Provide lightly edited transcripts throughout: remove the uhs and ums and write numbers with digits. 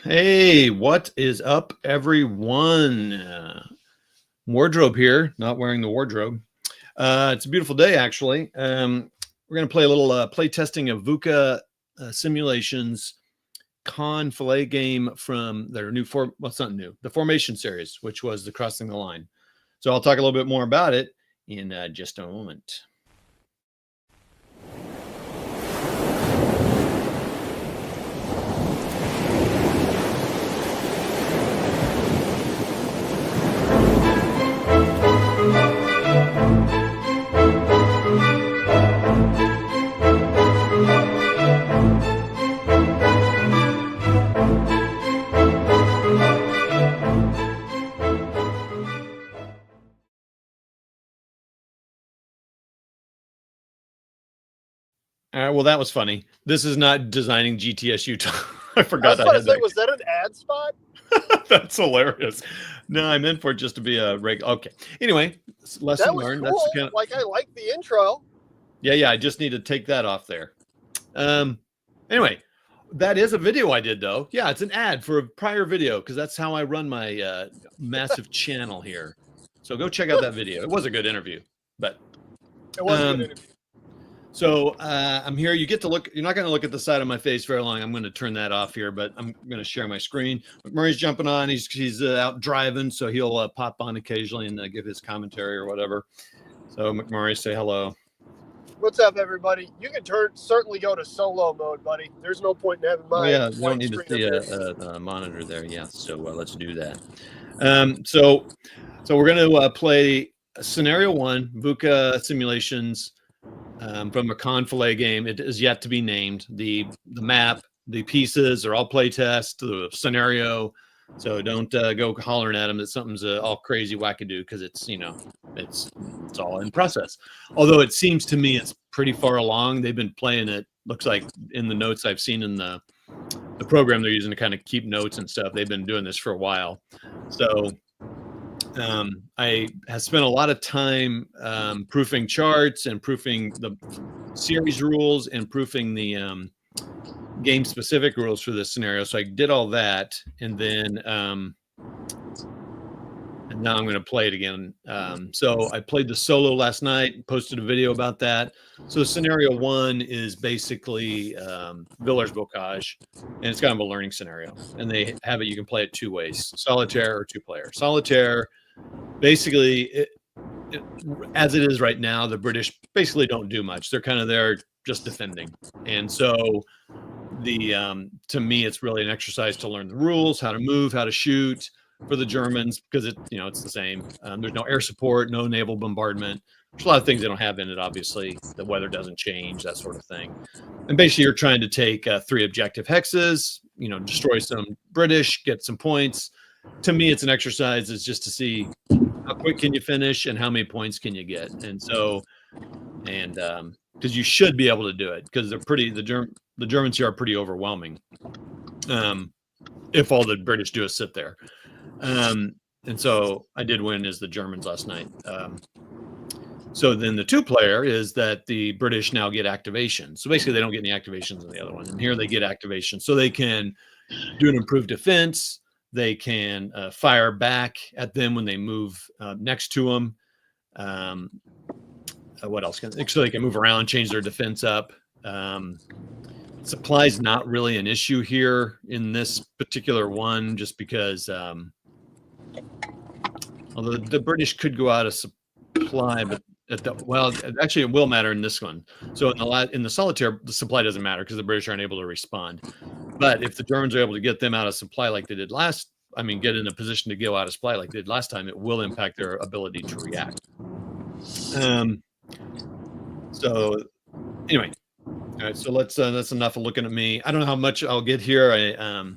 Hey, what is up, everyone? Wardrobe here, not wearing the wardrobe. It's a beautiful day, actually. We're going to play a little play testing of VUCA simulations con filet game from their new well, it's not new, the formation series, which was the crossing the line. So I'll talk a little bit more about it in just a moment. Well, that was funny. This is not designing GTS Utah. I forgot I was was that an ad spot? That's hilarious. No, I meant for it just to be a regular. Okay. Anyway, lesson That was learned. cool. That's Like, I like the intro. Yeah. I just need to take that off there. Anyway, that is a video I did, though. Yeah, it's an ad for a prior video because that's how I run my massive channel here. So go check out that video. It was a good interview, but it was a good interview. So I'm here. You get to look. You're not going to look at the side of my face very long. I'm going to turn that off here, but I'm going to share my screen. McMurray's jumping on. He's out driving, so he'll pop on occasionally and give his commentary or whatever. So McMurray, say hello. What's up, everybody? You can certainly go to solo mode, buddy. There's no point in having my you don't need to see a monitor there. Yeah, so let's do that. So we're going to play scenario 1, VUCA simulations. From a con-filet game. It is yet to be named. The map, the pieces are all playtest, the scenario. So don't go hollering at them that something's all crazy wackadoo because it's all in process. Although it seems to me it's pretty far along. They've been playing it, looks like in the notes I've seen in the program they're using to kind of keep notes and stuff. They've been doing this for a while. So I have spent a lot of time proofing charts and proofing the series rules and proofing the game-specific rules for this scenario. So I did all that, and then and now I'm going to play it again. So I played the solo last night, posted a video about that. So scenario 1 is basically Villers Bocage, and it's kind of a learning scenario. And they have it, you can play it 2 ways, solitaire or 2-player. Solitaire, basically, as it is right now, the British basically don't do much. They're kind of there just defending. And so to me, it's really an exercise to learn the rules, how to move, how to shoot for the Germans, because it's the same. There's no air support, no naval bombardment. There's a lot of things they don't have in it, obviously. The weather doesn't change, that sort of thing. And basically, you're trying to take 3 objective hexes, destroy some British, get some points. To me, it's an exercise. It's just to see how quick can you finish and how many points can you get. And so, because you should be able to do it, because the Germans here are pretty overwhelming. If all the British do is sit there. And so I did win as the Germans last night. So then the 2-player is that the British now get activation. So basically they don't get any activations in the other one. And here they get activation. So they can do an improved defense. They can fire back at them when they move next to them. What else? So they can move around, change their defense up. Supply is not really an issue here in this particular one, just because although the British could go out of supply, but actually it will matter in this one. So in the solitaire, the supply doesn't matter because the British aren't able to respond. But if the Germans are able to get them out of supply like they did get in a position to go out of supply like they did last time, it will impact their ability to react. So anyway, all right. So that's enough of looking at me. I don't know how much I'll get here. I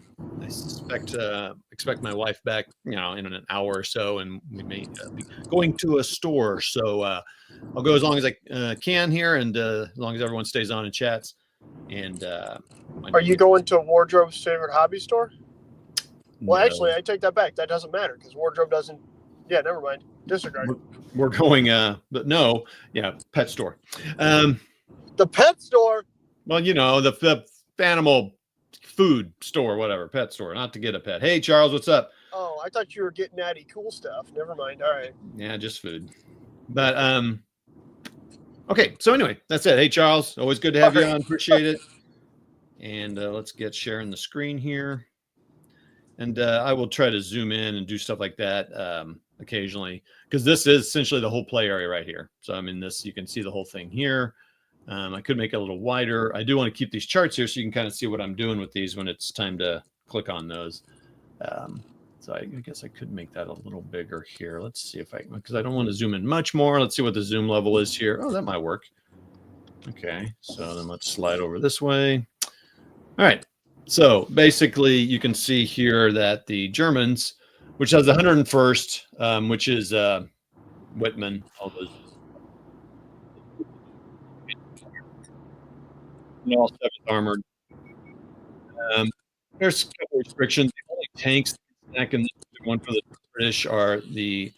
expect my wife back, in an hour or so, and we may be going to a store. So I'll go as long as I can here, and as long as everyone stays on and chats. And are you going to Wardrobe's favorite hobby store? Well, no. Actually, I take that back. That doesn't matter because Wardrobe doesn't. Yeah, never mind. Disregard. We're going, but no, pet store. The pet store. Well, the animal food store, whatever, pet store, not to get a pet. Hey, Charles, what's up? Oh, I thought you were getting natty cool stuff. Never mind. All right. Yeah, just food. But okay, so anyway, that's it. Hey, Charles, always good to have you on. Appreciate it. And let's get sharing the screen here. And I will try to zoom in and do stuff like that occasionally, because this is essentially the whole play area right here. So I'm in this, you can see the whole thing here. I could make it a little wider. I do want to keep these charts here so you can kind of see what I'm doing with these when it's time to click on those. So I guess I could make that a little bigger here. Let's see if because I don't want to zoom in much more. Let's see what the zoom level is here. Oh, that might work. Okay, so then let's slide over this way. All right. So basically, you can see here that the Germans, which has the 101st, which is Whitman, all those, all 7th Armored. There's a couple restrictions. The only tanks stack in this one for the British are the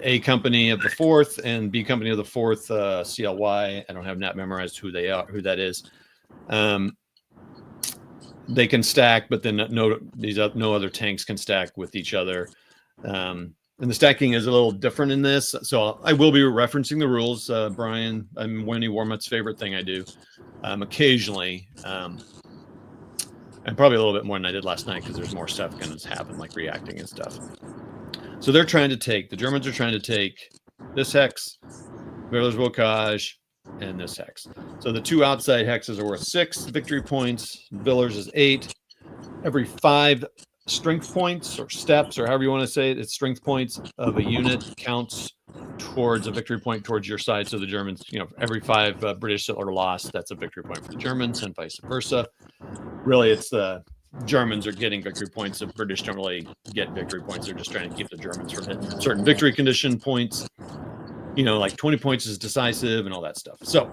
A Company of the 4th and B Company of the 4th CLY. I don't have that memorized who they are, who that is. They can stack, but then no other tanks can stack with each other. And the stacking is a little different in this. So I will be referencing the rules, Brian. I'm Winnie Warmuth's favorite thing I do occasionally. And probably a little bit more than I did last night because there's more stuff going to happen, like reacting and stuff. So they're trying to take, the Germans are trying to take this hex, Villers Bocage, and this hex. So the two outside hexes are worth 6 victory points. Villers is 8. Every 5 strength points or steps, or however you want to say it, it's strength points of a unit counts towards a victory point towards your side. So the Germans, every 5 British are lost, that's a victory point for the Germans, and vice versa. Really, it's the Germans are getting victory points. The British don't really get victory points. They're just trying to keep the Germans from hitting certain victory condition points. Like 20 points is decisive and all that stuff. So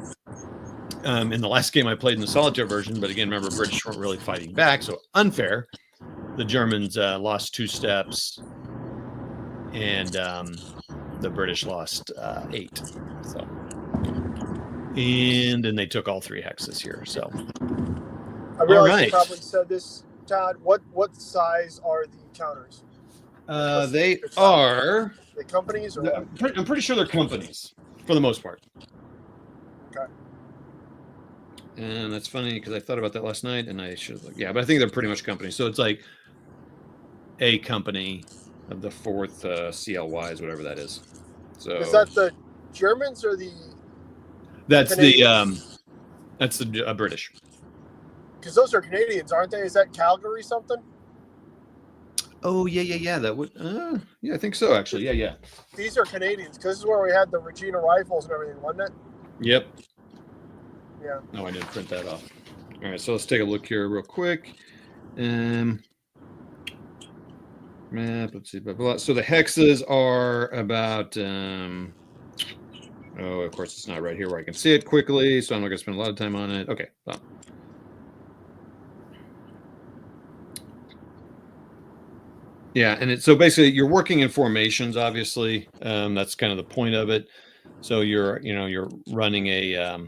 in the last game I played in the solitaire version, but again, remember, British weren't really fighting back, so unfair. The Germans lost 2 steps, and the British lost 8. So, and then they took all 3 hexes here. So I realize you probably said this, Todd. What size are the counters? They are the companies, or I'm pretty sure they're companies for the most part. Okay. And that's funny because I thought about that last night, and I should have, but I think they're pretty much companies. So it's like A Company of the 4th CLYs, whatever that is. So is that the Germans or the? That's Canadians? the British. Because those are Canadians, aren't they? Is that Calgary something? Oh, yeah. That would, yeah, I think so, actually. Yeah. These are Canadians, because this is where we had the Regina rifles and everything, wasn't it? Yep. Yeah. No, I didn't print that off. All right, so let's take a look here real quick. Map, let's see. Blah, blah. So the hexes are about, of course, it's not right here where I can see it quickly, so I'm not going to spend a lot of time on it. Okay, well. Yeah, and so basically you're working in formations, obviously. That's kind of the point of it. So you're running a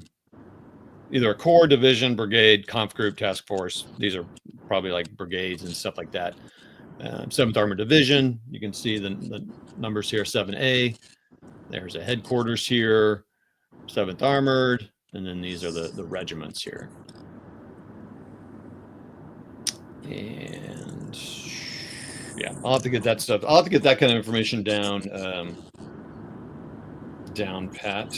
either a corps, division, brigade, conf group, task force. These are probably like brigades and stuff like that. 7th Armored Division, you can see the numbers here, 7A. There's a headquarters here, 7th Armored, and then these are the regiments here. And yeah, I'll have to get that stuff. I'll have to get that kind of information down pat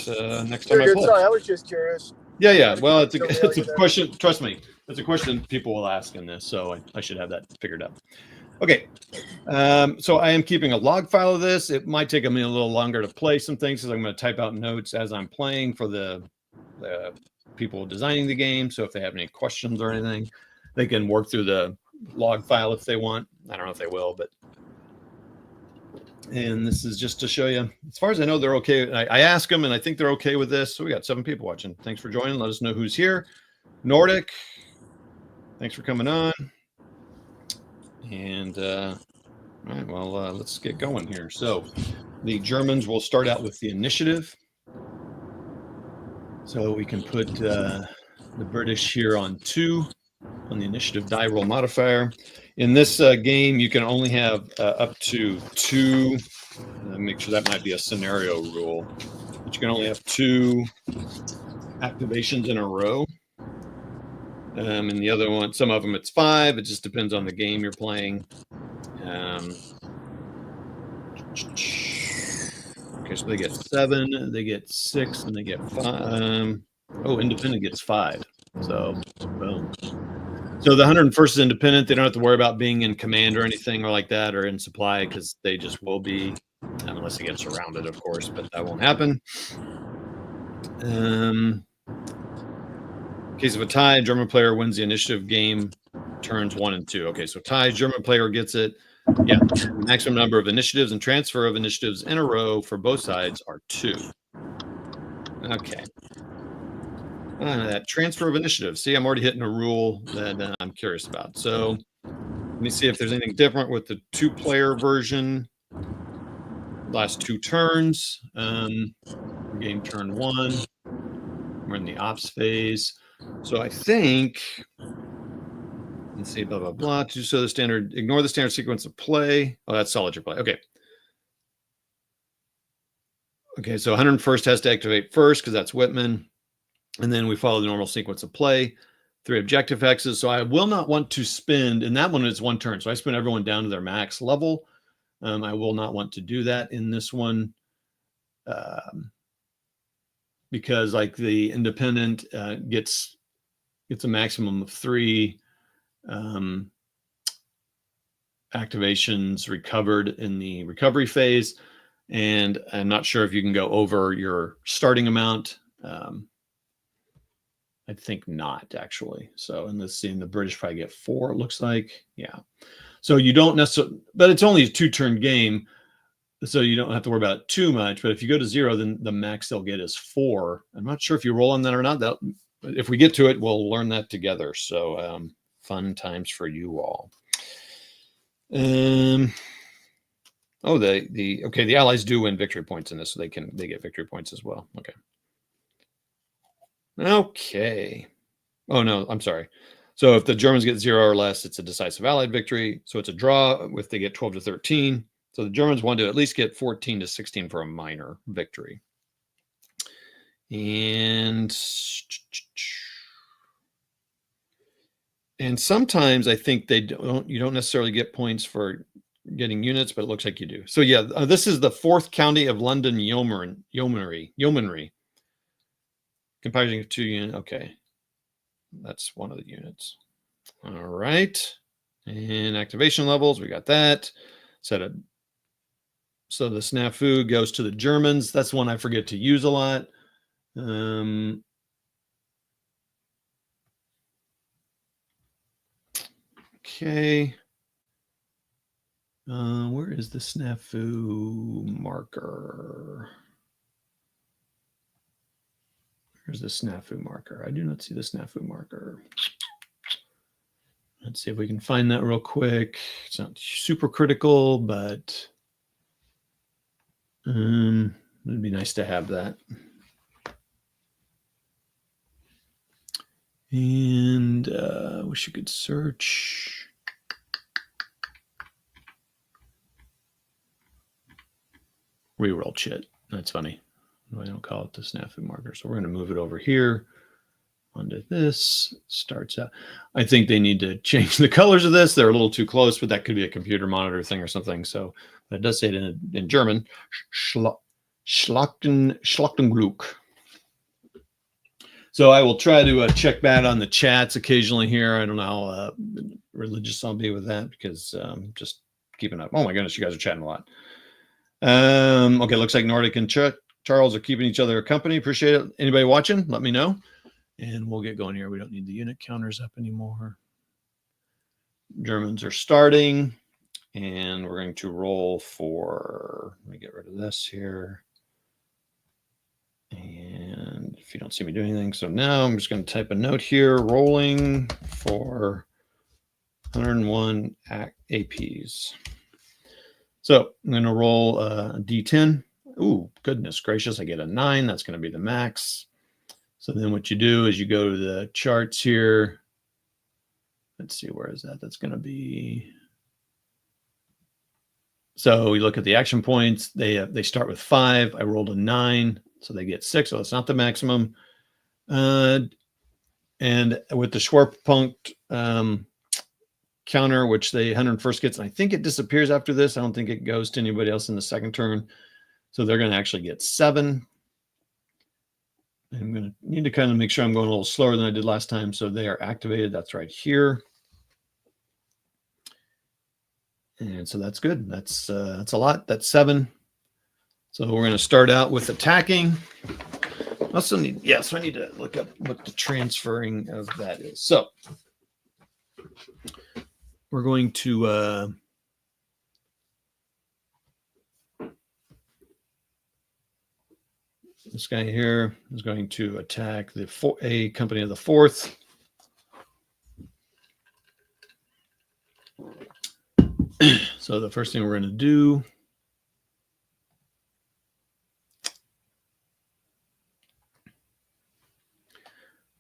next time I play. Sorry, I was just curious. Yeah. Well, it's a question. Trust me, it's a question people will ask in this, so I should have that figured out. Okay, so I am keeping a log file of this. It might take me a little longer to play some things because I'm going to type out notes as I'm playing for the people designing the game. So if they have any questions or anything, they can work through the log file if they want. I don't know if they will, but. And this is just to show you, as far as I know, they're okay. I asked them, and I think they're okay with this. So we got 7 people watching. Thanks for joining. Let us know who's here. Nordic, thanks for coming on. And all right, well, let's get going here. So the Germans will start out with the initiative. So we can put the British here on 2. on the initiative die roll modifier. In this game, you can only have up to 2. Make sure that might be a scenario rule. But you can only have 2 activations in a row. And the other one, some of them it's 5. It just depends on the game you're playing. Okay, so they get 7, they get 6, and they get 5. Oh, independent gets 5. So, boom. So the 101st is independent. They don't have to worry about being in command or anything or like that, or in supply, because they just will be, unless they get surrounded, of course, but that won't happen. In case of a tie, German player wins the initiative game turns 1 and 2. Okay, so ties, German player gets it. Yeah, the maximum number of initiatives and transfer of initiatives in a row for both sides are 2. Okay. That transfer of initiative. See, I'm already hitting a rule that I'm curious about. So let me see if there's anything different with the 2-player version. Last 2 turns. Game turn 1. We're in the ops phase. So I think, let's see, blah, blah, blah. So the standard, ignore the standard sequence of play. Oh, that's solitaire play. Okay. Okay, so 101st has to activate first because that's Whitman. And then we follow the normal sequence of play. 3 objective hexes. So I will not want to spend, and that one is 1 turn. So I spend everyone down to their max level. I will not want to do that in this one. Because like the independent gets a maximum of 3 activations recovered in the recovery phase. And I'm not sure if you can go over your starting amount. I think not, actually. So in this scene, the British probably get 4, it looks like. Yeah. So you don't necessarily, but it's only a 2-turn game. So you don't have to worry about it too much. But if you go to 0, then the max they'll get is 4. I'm not sure if you roll on that or not. If we get to it, we'll learn that together. So fun times for you all. Oh, the Allies do win victory points in this, so they get victory points as well. Okay. Oh no, I'm sorry. So if the Germans get 0 or less, it's a decisive Allied victory. So it's a draw if they get 12 to 13. So the Germans want to at least get 14 to 16 for a minor victory. And sometimes I think you don't necessarily get points for getting units, but it looks like you do. So yeah, this is the 4th county of London yeomanry. Comprising 2 units. Okay. That's one of the units. All right. And activation levels, we got that. So the snafu goes to the Germans. That's one I forget to use a lot. Okay. Where is the snafu marker? Where's the snafu marker? I do not see the snafu marker. Let's see if we can find that real quick. It's not super critical, but it'd be nice to have that. And wish you could search. Reroll chit. That's funny. I don't call it the snafu marker. So we're going to move it over here onto this. Starts out. I think they need to change the colors of this. They're a little too close, but that could be a computer monitor thing or something. So that does say it in German. Schlachtenglück. So I will try to check that on the chats occasionally here. I don't know how religious I'll be with that because just keeping up. Oh my goodness, you guys are chatting a lot. Okay, looks like Nordic and Charles are keeping each other company. Appreciate it. Anybody watching? Let me know. And we'll get going here. We don't need the unit counters up anymore. Germans are starting. And we're going to roll for, let me get rid of this here. And if you don't see me do anything, so now I'm just going to type a note here, rolling for 101 APs. So I'm going to roll a D10. Ooh, goodness gracious, I get a 9. That's going to be the max. So then what you do is you go to the charts here. let's see, where is that? That's going to be. So we look at the action points. They start with 5. I rolled a 9, so they get 6. So it's not the maximum. And with the Schwarpunkt counter, which the 101st gets, and I think it disappears after this. I don't think it goes to anybody else in the second turn. So they're going to actually get 7. I'm going to need to kind of make sure I'm going a little slower than I did last time. So they are activated. That's right here. And so that's good. That's a lot. That's 7. So we're going to start out with attacking. Also need, so I need to look up what the transferring of that is. So we're going to this guy here is going to attack a company of the 4th. So the first thing we're going to do,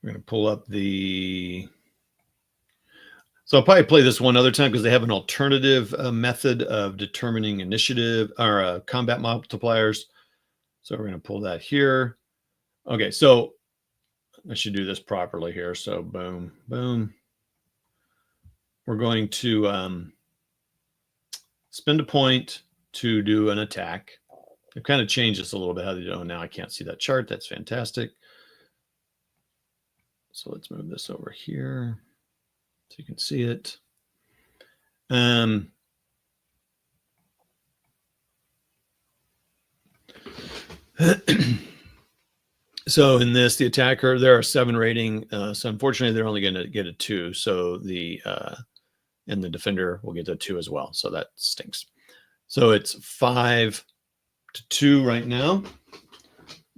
we're going to pull up the. So I'll probably play this one other time because they have an alternative method of determining initiative or combat multipliers. So we're going to pull that here. Okay, so I should do this properly here. So boom, boom. We're going to spend a point to do an attack. They've kind of changed this a little bit. How they do it now? I can't see that chart. That's fantastic. So let's move this over here so you can see it. So in this, the attacker, there are 7 rating. So unfortunately, they're only going to get a 2. So and the defender will get a 2 as well. So that stinks. So it's 5 to 2 right now.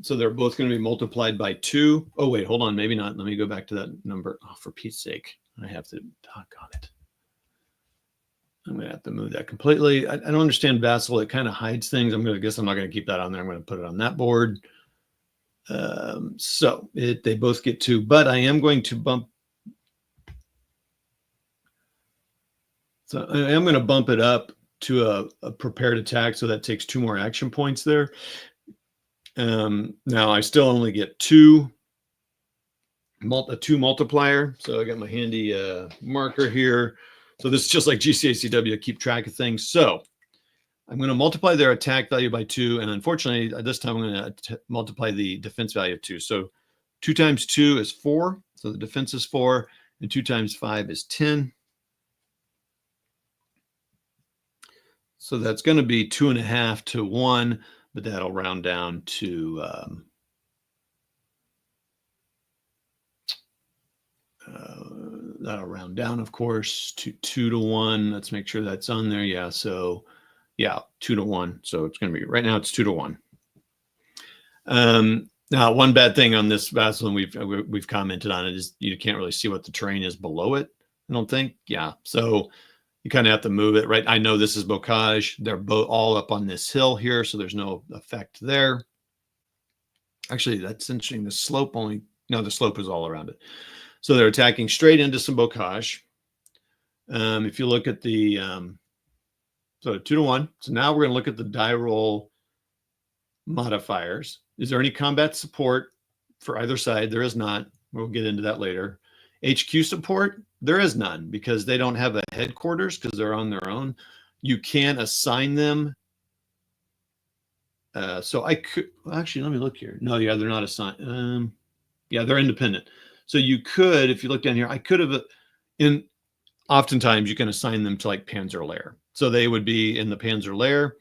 So they're both going to be multiplied by 2. Oh, wait, hold on. Maybe not. Let me go back to that number. Oh, for Pete's sake. I have to talk on it. I'm going to have to move that completely. I don't understand Vassal. It kind of hides things. I'm not going to keep that on there. I'm going to put it on that board. So they both get 2, but I am going to bump. So I am going to bump it up to a prepared attack. So that takes 2 more action points there. Now I still only get a 2 multiplier. So I got my handy marker here. So this is just like GCACW, keep track of things. So I'm going to multiply their attack value by 2. And unfortunately, this time I'm going to multiply the defense value of 2. So 2 times 2 is 4. So the defense is 4. And 2 times 5 is 10. So that's going to be 2.5 to 1. But that'll round down to that'll round down, of course, to 2 to 1. Let's make sure that's on there. Yeah. So yeah, 2 to 1. So it's going to be right now. It's 2 to 1. Now, one bad thing on this Vassal, and we've commented on it, is you can't really see what the terrain is below it. I don't think. Yeah. So you kind of have to move it, right? I know this is Bocage. They're both all up on this hill here, so there's no effect there. Actually, that's interesting. The slope the slope is all around it. So they're attacking straight into some Bocage. If you look at the, so 2 to 1. So now we're going to look at the die roll modifiers. Is there any combat support for either side? There is not. We'll get into that later. HQ support, there is none because they don't have a headquarters because they're on their own. You can assign them. So I could actually, let me look here. No, yeah, they're not assigned. Yeah, they're independent. So you could, if you look down here, I could have oftentimes you can assign them to like Panzer Lair. So they would be in the Panzer Lair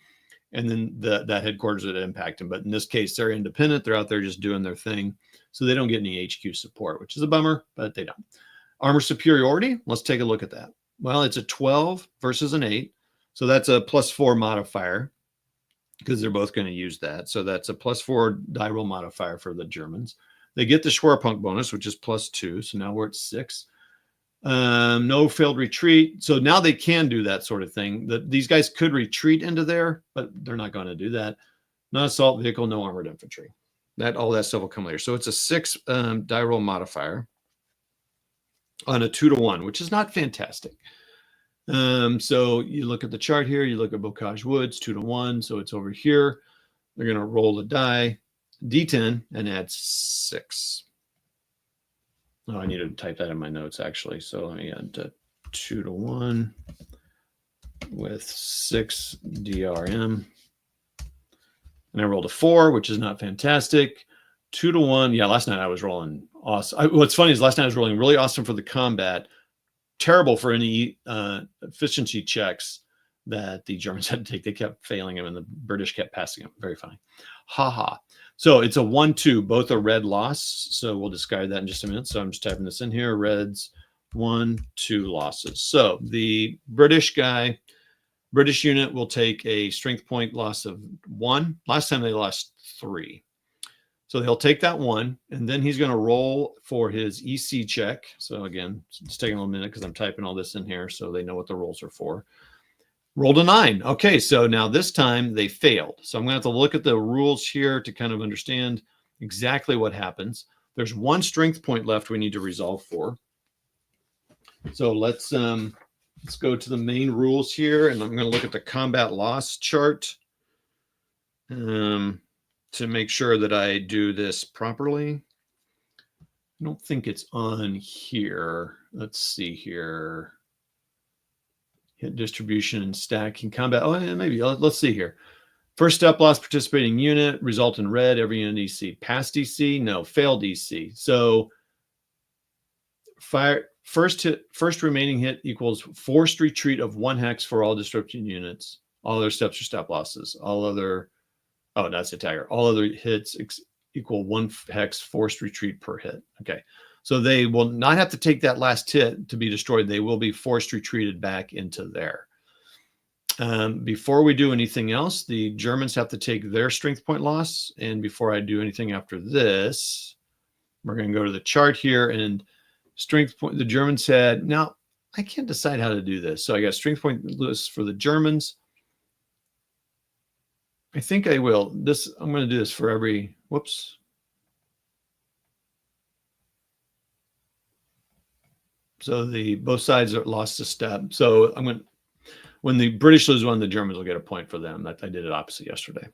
and then that headquarters would impact them. But in this case, they're independent. They're out there just doing their thing. So they don't get any HQ support, which is a bummer, but they don't. Armor superiority, let's take a look at that. Well, it's a 12 versus an 8. So that's a +4 modifier because they're both going to use that. So that's a +4 die roll modifier for the Germans. They get the Schwerpunkt bonus, which is +2. So now we're at 6. No failed retreat. So now they can do that sort of thing. These guys could retreat into there, but they're not going to do that. No assault vehicle, no armored infantry. All that stuff will come later. So it's a 6 die roll modifier. on a 2-to-1, which is not fantastic. So you look at the chart here, you look at Bocage Woods, 2-to-1, so it's over here. They're going to roll the die, D10, and add 6. Oh, I need to type that in my notes, actually. So let me add 2-to-1 with 6 DRM. And I rolled a 4, which is not fantastic. 2-to-1. Yeah, last night I was rolling awesome. What's funny is last night I was rolling really awesome for the combat, terrible for any efficiency checks that the Germans had to take. They kept failing them, and the British kept passing them. Very funny. Ha ha. So it's a 1-2. Both are red loss. So we'll discard that in just a minute. So I'm just typing this in here. Reds, 1-2 losses. So the British unit will take a strength point loss of 1. Last time they lost 3. So they'll take that 1, and then he's going to roll for his EC check. So again, it's taking a little minute because I'm typing all this in here so they know what the rolls are for. Rolled a 9. Okay, so now this time they failed. So I'm going to have to look at the rules here to kind of understand exactly what happens. There's 1 strength point left we need to resolve for. So let's go to the main rules here, and I'm going to look at the combat loss chart to make sure that I do this properly. I don't think it's on here. Let's see here. Hit distribution and stacking combat. Oh, yeah, maybe. Let's see here. First step loss participating unit, result in red, every unit DC. Pass DC? No, fail DC. So first remaining hit equals forced retreat of 1 hex for all disruption units. All other steps are step losses. All other, oh, that's a tagger. All other hits equal 1 hex forced retreat per hit. Okay. So they will not have to take that last hit to be destroyed. They will be forced retreated back into there. Before we do anything else, the Germans have to take their strength point loss. And before I do anything after this, we're going to go to the chart here, and strength point, the Germans had, now I can't decide how to do this. So I got strength point list for the Germans. I think I will. I'm going to do this for every, whoops. So both sides are lost a step. So when the British lose 1, the Germans will get a point for them. I did it opposite yesterday.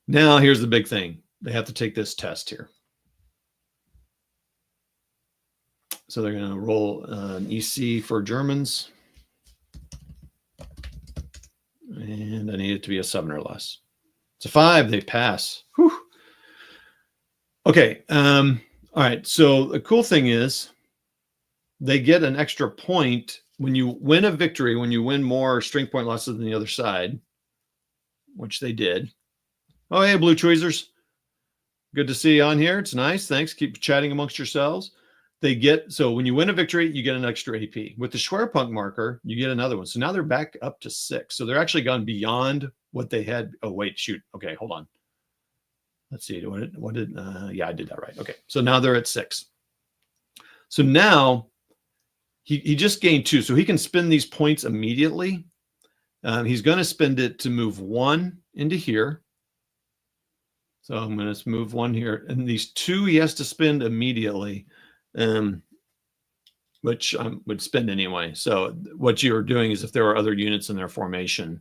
Now here's the big thing. They have to take this test here. So they're going to roll an EC for Germans. And I need it to be a 7 or less. It's a 5. They pass. Whew. Okay. All right. So the cool thing is, they get an extra point when you win a victory, when you win more strength point losses than the other side, which they did. Oh, hey, Blue Tweezers. Good to see you on here. It's nice. Thanks. Keep chatting amongst yourselves. So when you win a victory, you get an extra AP. With the Schwerpunkt marker, you get another one. So now they're back up to 6. So they're actually gone beyond what they had. Oh, wait, shoot. Okay, hold on. Let's see. Yeah, I did that right. Okay, so now they're at 6. So now he just gained 2. So he can spend these points immediately. He's going to spend it to move 1 into here. So I'm going to move 1 here. And these 2 he has to spend immediately, which I would spend anyway. So what you're doing is if there are other units in their formation,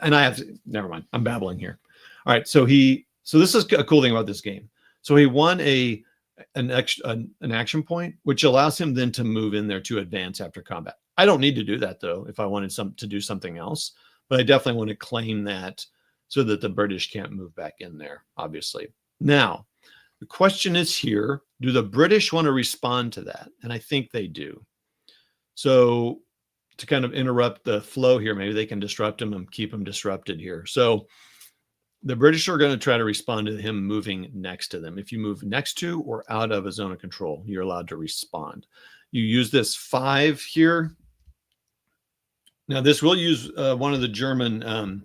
and I have to, never mind, I'm babbling here. All right, so this is a cool thing about this game. So he won an action point, which allows him then to move in there to advance after combat. I don't need to do that, though, if I wanted to do something else. But I definitely want to claim that so that the British can't move back in there, obviously. Now, the question is here, do the British want to respond to that? And I think they do. So to kind of interrupt the flow here, maybe they can disrupt him and keep him disrupted here. So the British are going to try to respond to him moving next to them. If you move next to or out of a zone of control, you're allowed to respond. You use this 5 here. Now, this will use one of the German,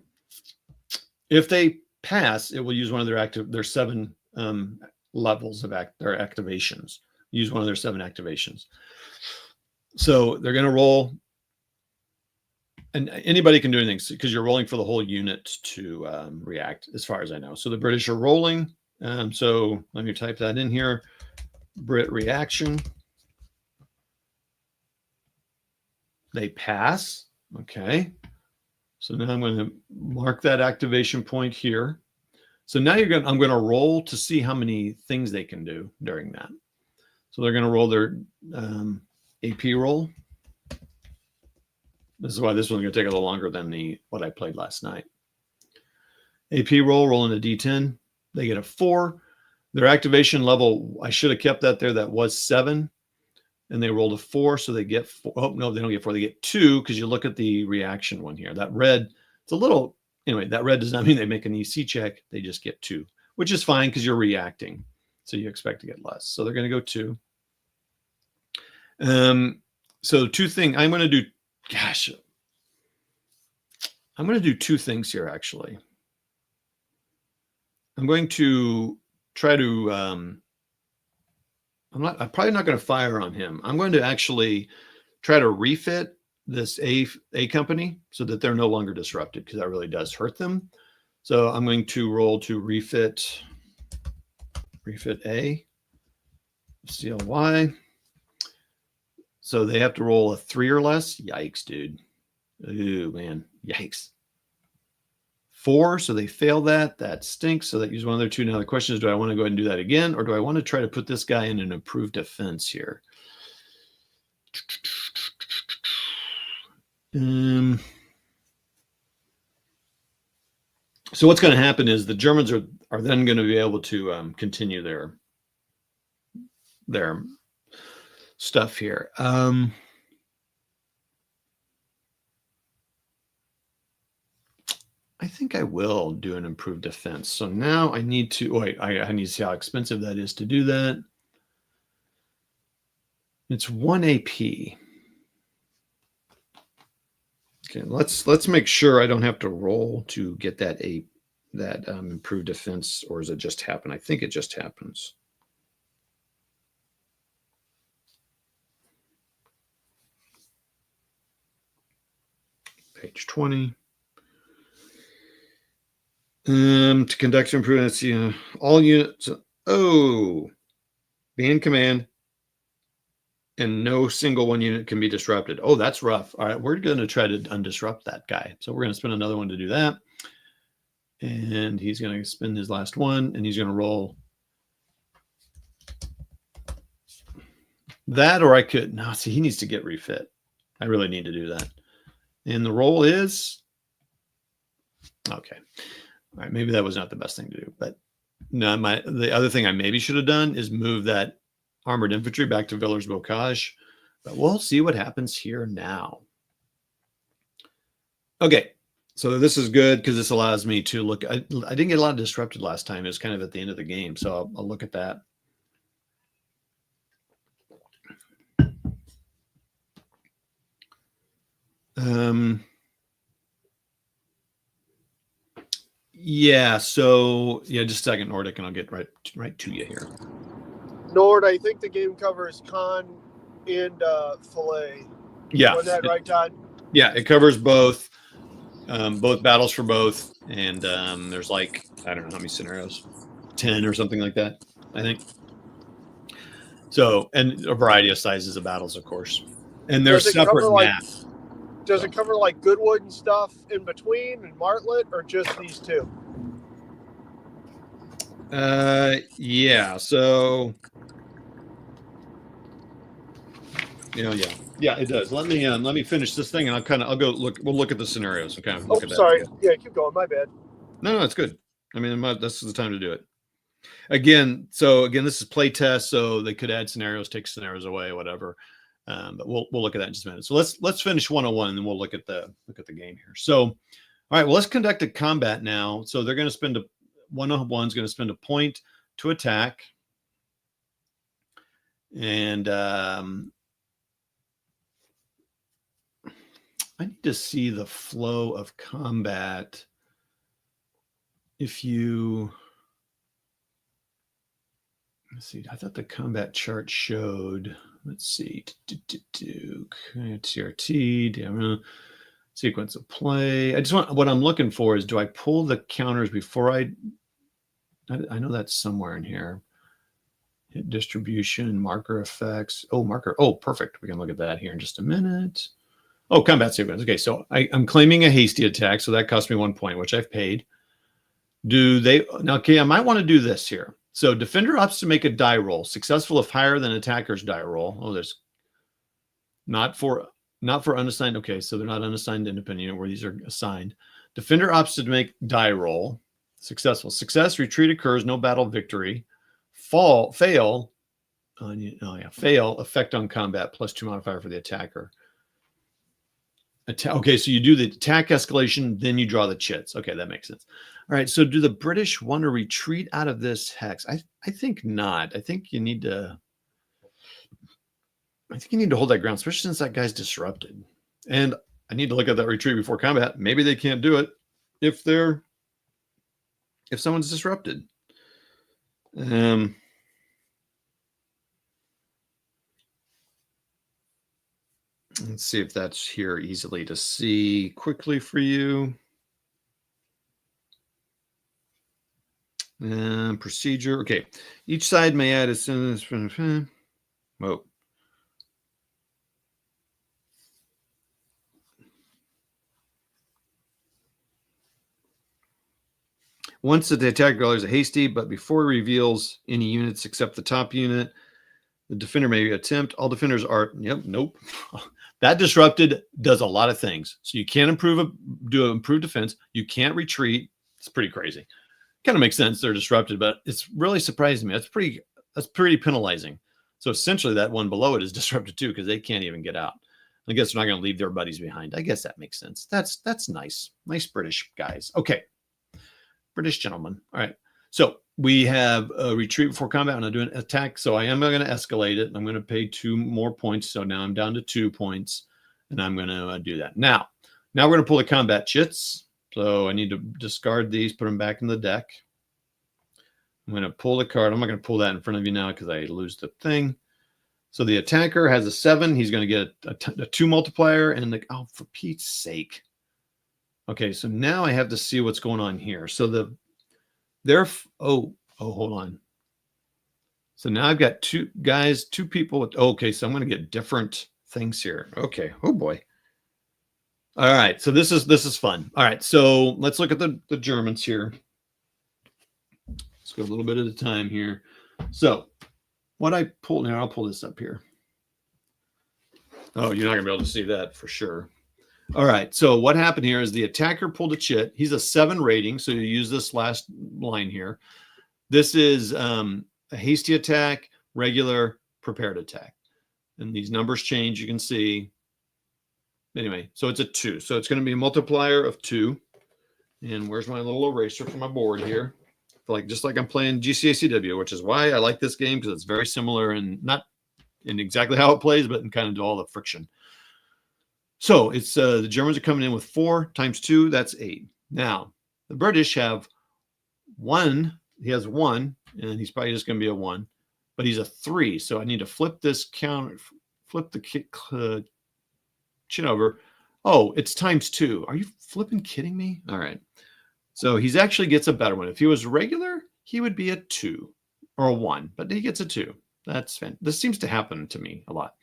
if they pass, it will use one of their 7 levels of their activations. Use one of their 7 activations. So they're going to roll. And anybody can do anything because you're rolling for the whole unit to react, as far as I know. So the British are rolling. So let me type that in here. Brit reaction. They pass. Okay. So now I'm going to mark that activation point here. So now I'm going to roll to see how many things they can do during that. So they're going to roll their AP roll. This is why this one's going to take a little longer than what I played last night. AP roll, rolling a D10. They get a 4. Their activation level, I should have kept that there. That was 7. And they rolled a 4, so they get 4. Oh, no, they don't get 4. They get 2 because you look at the reaction one here. That red, it's a little, anyway, that red does not mean they make an EC check. They just get 2, which is fine because you're reacting. So you expect to get less. So they're going to go 2. So 2 things. I'm going to do, gosh, I'm going to do 2 things here, actually. I'm going to try to, I'm probably not going to fire on him. I'm going to actually try to refit this A company so that they're no longer disrupted, because that really does hurt them. So I'm going to roll to refit A, CLY. So they have to roll a 3 or less. Yikes, dude. Ooh, man. Yikes. 4, so they fail that. That stinks. So that use one of their 2. Now the question is, do I want to go ahead and do that again, or do I want to try to put this guy in an improved defense here? So what's going to happen is the Germans are then going to be able to continue their stuff here. I think I will do an improved defense. So now I need to, I need to see how expensive that is to do that. It's 1 AP. Okay, let's make sure I don't have to roll to get that improved defense, or does it just happen? I think it just happens. Page 20. To conduct improvements, all units. Oh, band command, and no single one unit can be disrupted. Oh, that's rough. All right, we're going to try to undisrupt that guy. So we're going to spend another one to do that. And he's going to spend his last one, and he's going to roll that, or I could, no, see, he needs to get refit. I really need to do that. And the roll is, okay. All right, maybe that was not the best thing to do, but no, the other thing I maybe should have done is move that armored infantry back to Villers Bocage, but we'll see what happens here now. Okay, so this is good because this allows me to look. I didn't get a lot of disrupted last time. It was kind of at the end of the game, so I'll look at that. Yeah, so just a second, Nordic, and I'll get right to you here. Nord, I think the game covers con and fillet. Yeah. Was that right, Todd? Yeah, it covers both battles for both, and there's like, I don't know how many scenarios, 10 or something like that, I think. So, and a variety of sizes of battles, of course, and they're separate maps. Does it cover like Goodwood and stuff in between and Martlet, or just these 2? Yeah. So, yeah, it does. Let me finish this thing, and I'll go look. We'll look at the scenarios. Okay. Look at that. Sorry. Yeah, keep going. My bad. No, it's good. I mean, this is the time to do it. Again, this is playtest, so they could add scenarios, take scenarios away, whatever. But we'll look at that in just a minute. So let's finish 101, and then we'll look at the game here. So, all right, well, let's conduct a combat now. So they're going to spend 101's going to spend a point to attack, and I need to see the flow of combat. Let's see, I thought the combat chart showed, let's see, TRT, sequence of play. What I'm looking for is, do I pull the counters before I know that's somewhere in here. Hit distribution, marker effects. Oh, marker. Oh, perfect. We can look at that here in just a minute. Oh, combat sequence. Okay, so I'm claiming a hasty attack, so that cost me 1 point, which I've paid. Do they now? Okay, I might want to do this here. So defender opts to make a die roll, successful if higher than attacker's die roll. Oh, there's not for unassigned. Okay, so they're not unassigned independent unit where these are assigned. Defender opts to make die roll, successful. Success, retreat occurs, no battle victory. Fail. Fail, effect on combat, +2 modifier for the attacker. Okay, so you do the attack escalation, then you draw the chits. Okay, that makes sense. All right, so do the British want to retreat out of this hex? I think not. I think you need to hold that ground, especially since that guy's disrupted. And I need to look at that retreat before combat. Maybe they can't do it if someone's disrupted. Let's see if that's here easily to see quickly for you. Procedure. Okay. Each side may add as soon as. Whoa. Once the attacker declares a hasty, but before it reveals any units except the top unit, the defender may attempt. All defenders are. Nope. That disrupted does a lot of things. So you can't do an improved defense. You can't retreat. It's pretty crazy. Kind of makes sense. They're disrupted, but it's really surprising me. That's pretty penalizing. So essentially that one below it is disrupted too, because they can't even get out. I guess they're not going to leave their buddies behind. I guess that makes sense. That's nice. Nice British guys. Okay. British gentlemen. All right. So we have a retreat before combat. I'm going to do an attack. So I am going to escalate it. I'm going to pay 2 more points. So now I'm down to 2 points, and I'm going to do that. Now we're going to pull the combat chits. So I need to discard these, put them back in the deck. I'm going to pull the card. I'm not going to pull that in front of you now because I lose the thing. So the attacker has a 7. He's going to get a 2 multiplier. And for Pete's sake. Okay, so now I have to see what's going on here. So hold on. So now I've got 2 people. Okay, so I'm going to get different things here. Okay. Oh boy. All right. So this is fun. All right. So let's look at the Germans here. Let's go a little bit at a time here. So what I pulled now, I'll pull this up here. Oh, you're not going to be able to see that for sure. All right. So what happened here is the attacker pulled a chit. He's a 7 rating. So you use this last line here. This is a hasty attack, regular, prepared attack. And these numbers change. You can see. Anyway, so it's a 2. So it's going to be a multiplier of 2. And where's my little eraser for my board here? Just like I'm playing GCACW, which is why I like this game, because it's very similar and not in exactly how it plays, but in kind of all the friction. So it's the Germans are coming in with 4 times 2. That's 8. Now the British have 1. He has 1, and he's probably just going to be a 1, but he's a 3. So I need to flip this counter, flip the chin over. Oh, it's times 2. Are you flipping kidding me? All right. So he's actually gets a better one. If he was regular, he would be a 2 or a 1, but he gets a 2. This seems to happen to me a lot.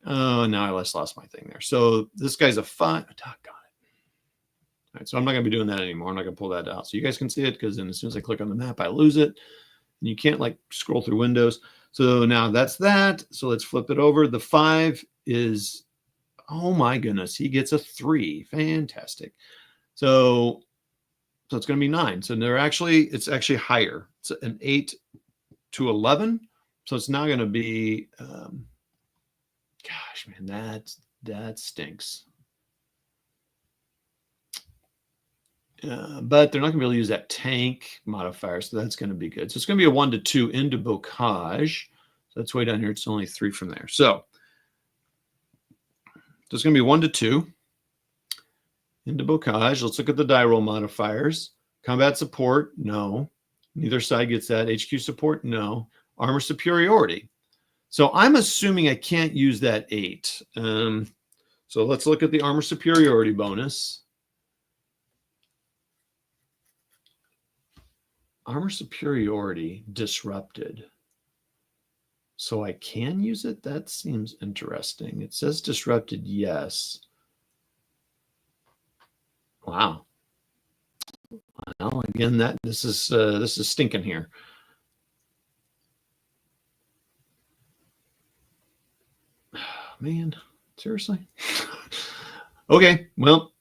Oh, now I just lost my thing there. So this guy's a 5. Oh, got it. All right, so I'm not going to be doing that anymore. I'm not going to pull that out. So you guys can see it, because then as soon as I click on the map, I lose it. And you can't scroll through windows. So now that's that. So let's flip it over. The 5 is, oh my goodness, he gets a 3. Fantastic. So it's going to be 9. So it's actually higher. It's an 8 to 11. So it's now going to be, gosh, man, that stinks. But they're not going to be able to use that tank modifier, so that's going to be good. So it's going to be a 1 to 2 into Bocage. So that's way down here. It's only 3 from there. So it's going to be 1 to 2 into Bocage. Let's look at the die roll modifiers. Combat support, no. Neither side gets that. HQ support, no. Armor superiority. So I'm assuming I can't use that 8. So let's look at the armor superiority bonus. Armor superiority disrupted. So I can use it? That seems interesting. It says disrupted, yes. Wow. Well, again, this is stinking here. Man, seriously? Okay, well,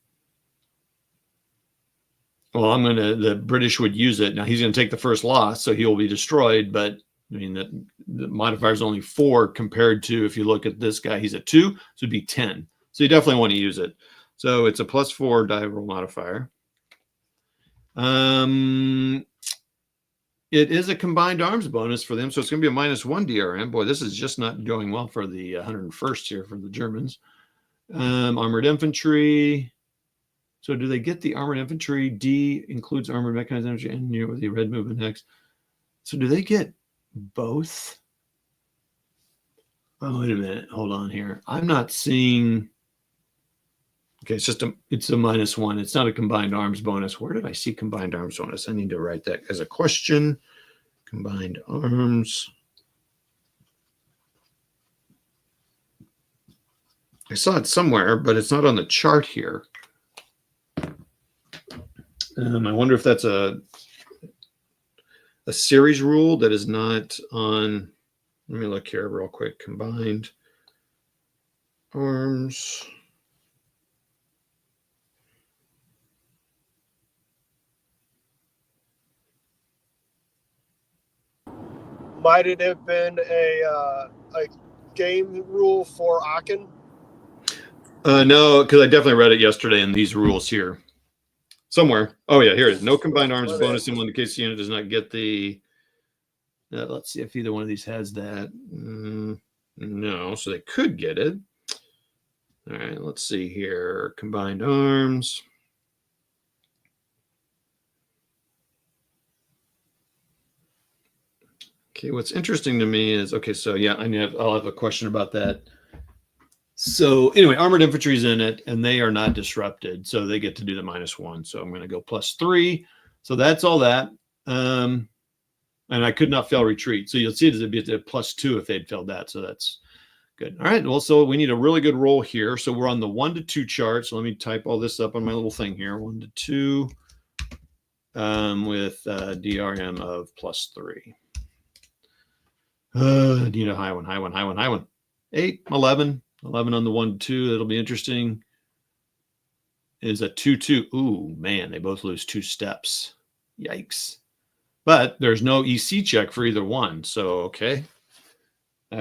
the British would use it. Now he's going to take the first loss, so he will be destroyed. But I mean, the modifier is only 4 compared to, if you look at this guy, he's at 2, so it'd be 10. So you definitely want to use it. So it's a +4 die roll modifier. It is a combined arms bonus for them, so it's going to be a -1 DRM. Boy, this is just not going well for the 101st here for the Germans. Armored infantry. So do they get the armored infantry? D includes armored mechanized infantry and near the red movement X. So do they get both? Oh, wait a minute. Hold on here. I'm not seeing. Okay, it's a -1. It's not a combined arms bonus. Where did I see combined arms bonus? I need to write that as a question. Combined arms. I saw it somewhere, but it's not on the chart here. I wonder if that's a series rule that is not on. Let me look here real quick. Combined arms. Might it have been a game rule for Aachen? No, because I definitely read it yesterday in these rules here. Somewhere. Oh, yeah, here it is. No combined arms bonus in case the unit does not get the. Let's see if either one of these has that. No, so they could get it. All right, let's see here. Combined arms. Okay, what's interesting to me is, okay, so yeah, I'll have a question about that. So anyway, armored infantry is in it, and they are not disrupted, so they get to do the -1. So I'm going to go +3. So that's all that. And I could not fail retreat. So you'll see it'd be at +2 if they'd failed that. So that's good. All right. Well, so we need a really good roll here. So we're on the 1 to 2 chart. So let me type all this up on my little thing here. 1 to 2 with DRM of +3. Need a high one. 8, 11. 11 on the 1 to 2. That'll be interesting. Is a 2-2. Ooh, man, they both lose 2 steps. Yikes. But there's no EC check for either one. So, okay. I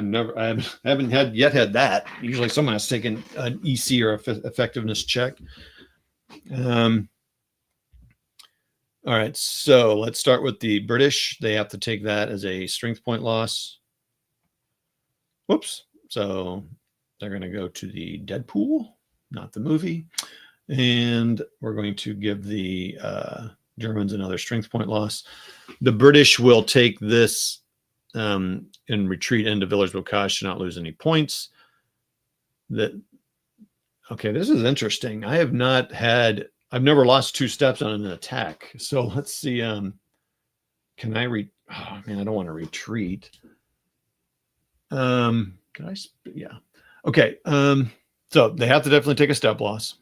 haven't had that. Usually someone has taken an EC or effectiveness check. All right. So let's start with the British. They have to take that as a strength point loss. Whoops. So they're going to go to the Deadpool, not the movie. And we're going to give the Germans another strength point loss. The British will take this and retreat into Villers Bocage to not lose any points. Okay, this is interesting. I've never lost 2 steps on an attack. So let's see. Can I oh man, I don't want to retreat. Yeah. Okay. So they have to definitely take a step loss.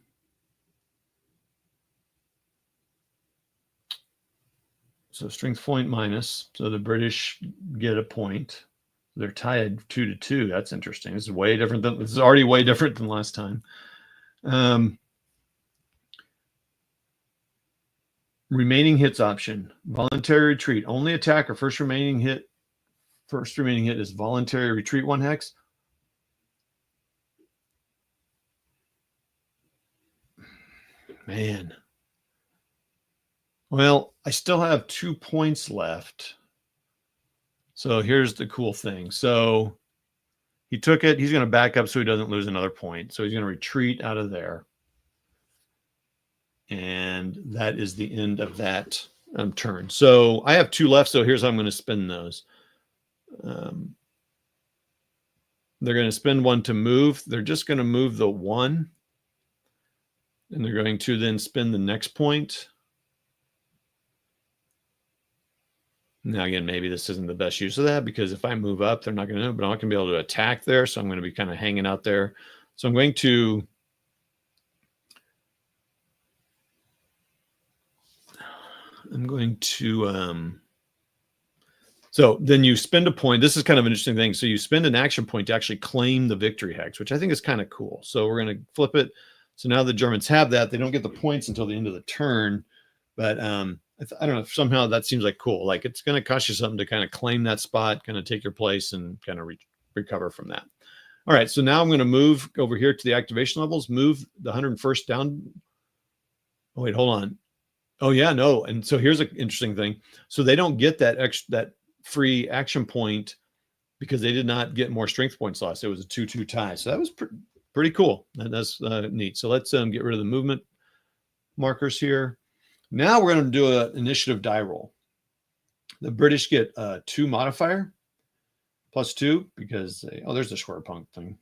So strength point minus. So the British get a point. They're tied 2 to 2. That's interesting. This is already way different than last time. Remaining hits option. Voluntary retreat. Only attacker. First remaining hit is voluntary retreat 1 hex. Man. Well, I still have 2 points left. So here's the cool thing. So he took it. He's going to back up so he doesn't lose another point. So he's going to retreat out of there. And that is the end of that turn. So I have 2 left. So here's how I'm going to spend those. They're going to spend 1 to move. They're just going to move the 1. And they're going to then spend the next point. Now, again, maybe this isn't the best use of that because if I move up, they're not going to know, but I'm not going to be able to attack there. So I'm going to be kind of hanging out there. So I'm going to I'm going to, so then you spend a point. This is kind of an interesting thing. So you spend an action point to actually claim the victory hex, which I think is kind of cool. So we're going to flip it. So now the Germans have that. They don't get the points until the end of the turn. But I don't know, somehow that seems like cool. Like it's going to cost you something to kind of claim that spot, kind of take your place and kind of recover from that. All right, so now I'm going to move over here to the activation levels, move the 101st down. Oh, wait, hold on. Oh, yeah, no. And so here's an interesting thing. So they don't get that free action point because they did not get more strength points lost. It was a 2-2 tie. So that was pretty cool. And that's neat. So let's get rid of the movement markers here. Now we're going to do an initiative die roll. The British get 2 modifier. +2 because there's the square punk thing.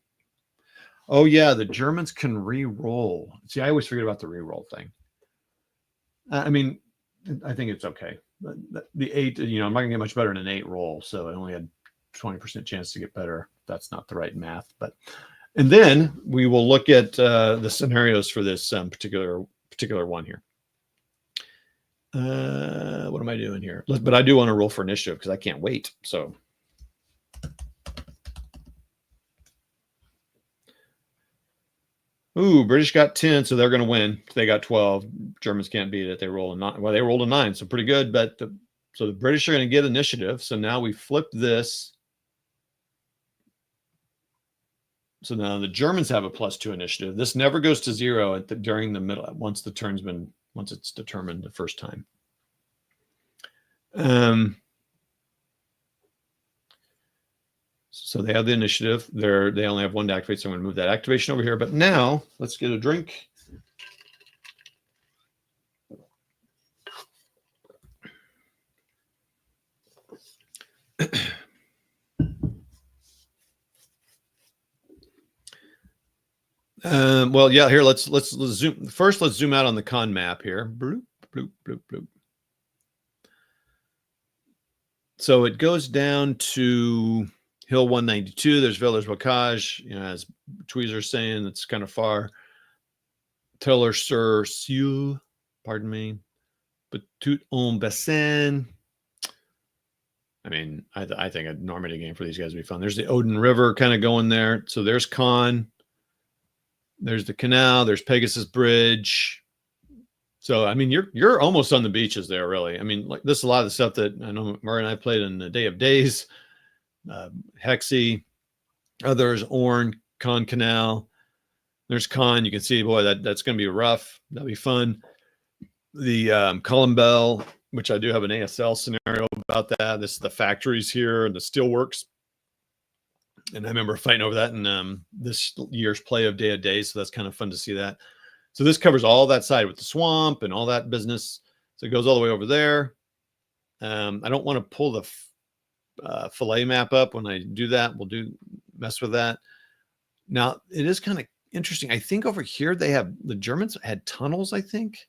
Oh yeah, the Germans can re-roll. See, I always forget about the re-roll thing. I mean, I think it's okay. The 8, I'm not gonna get much better than an 8 roll, so I only had 20% chance to get better. That's not the right math, and then we will look at the scenarios for this particular one here. What am I doing here? But I do want to roll for initiative because I can't wait. So. Ooh, British got 10, so they're going to win. They got 12. Germans can't beat it. They roll a 9. Well, they rolled a 9, so pretty good. But so the British are going to get initiative. So now we flip this. So now the Germans have a +2 initiative. This never goes to 0 during the middle once it's determined the first time. So they have the initiative. They only have 1 to activate, so I'm going to move that activation over here. But now let's get a drink. Well, yeah. Here, let's zoom. First, let's zoom out on the con map here. Bloop, bloop, bloop, bloop. So it goes down to Hill 192. There's Villers, Bocage. As Tweezer's saying, it's kind of far. Tiller sur Cieux, pardon me. But tout en bassin. I mean, I think a Normandy game for these guys would be fun. There's the Odin River kind of going there. So there's Caen. There's the canal. There's Pegasus Bridge. So, I mean, you're almost on the beaches there, really. I mean, like this is a lot of the stuff that I know Murray and I played in the Day of Days, Hexy, others, Orne, Caen Canal. There's Caen. You can see, boy, that's going to be rough. That'll be fun. The Columbell, which I do have an ASL scenario about that. This is the factories here and the steelworks. And I remember fighting over that in this year's play of Day of Days. So that's kind of fun to see that. So this covers all that side with the swamp and all that business. So it goes all the way over there. I don't want to pull the fillet map up when I do that. We'll mess with that. Now, it is kind of interesting. I think over here the Germans had tunnels, I think.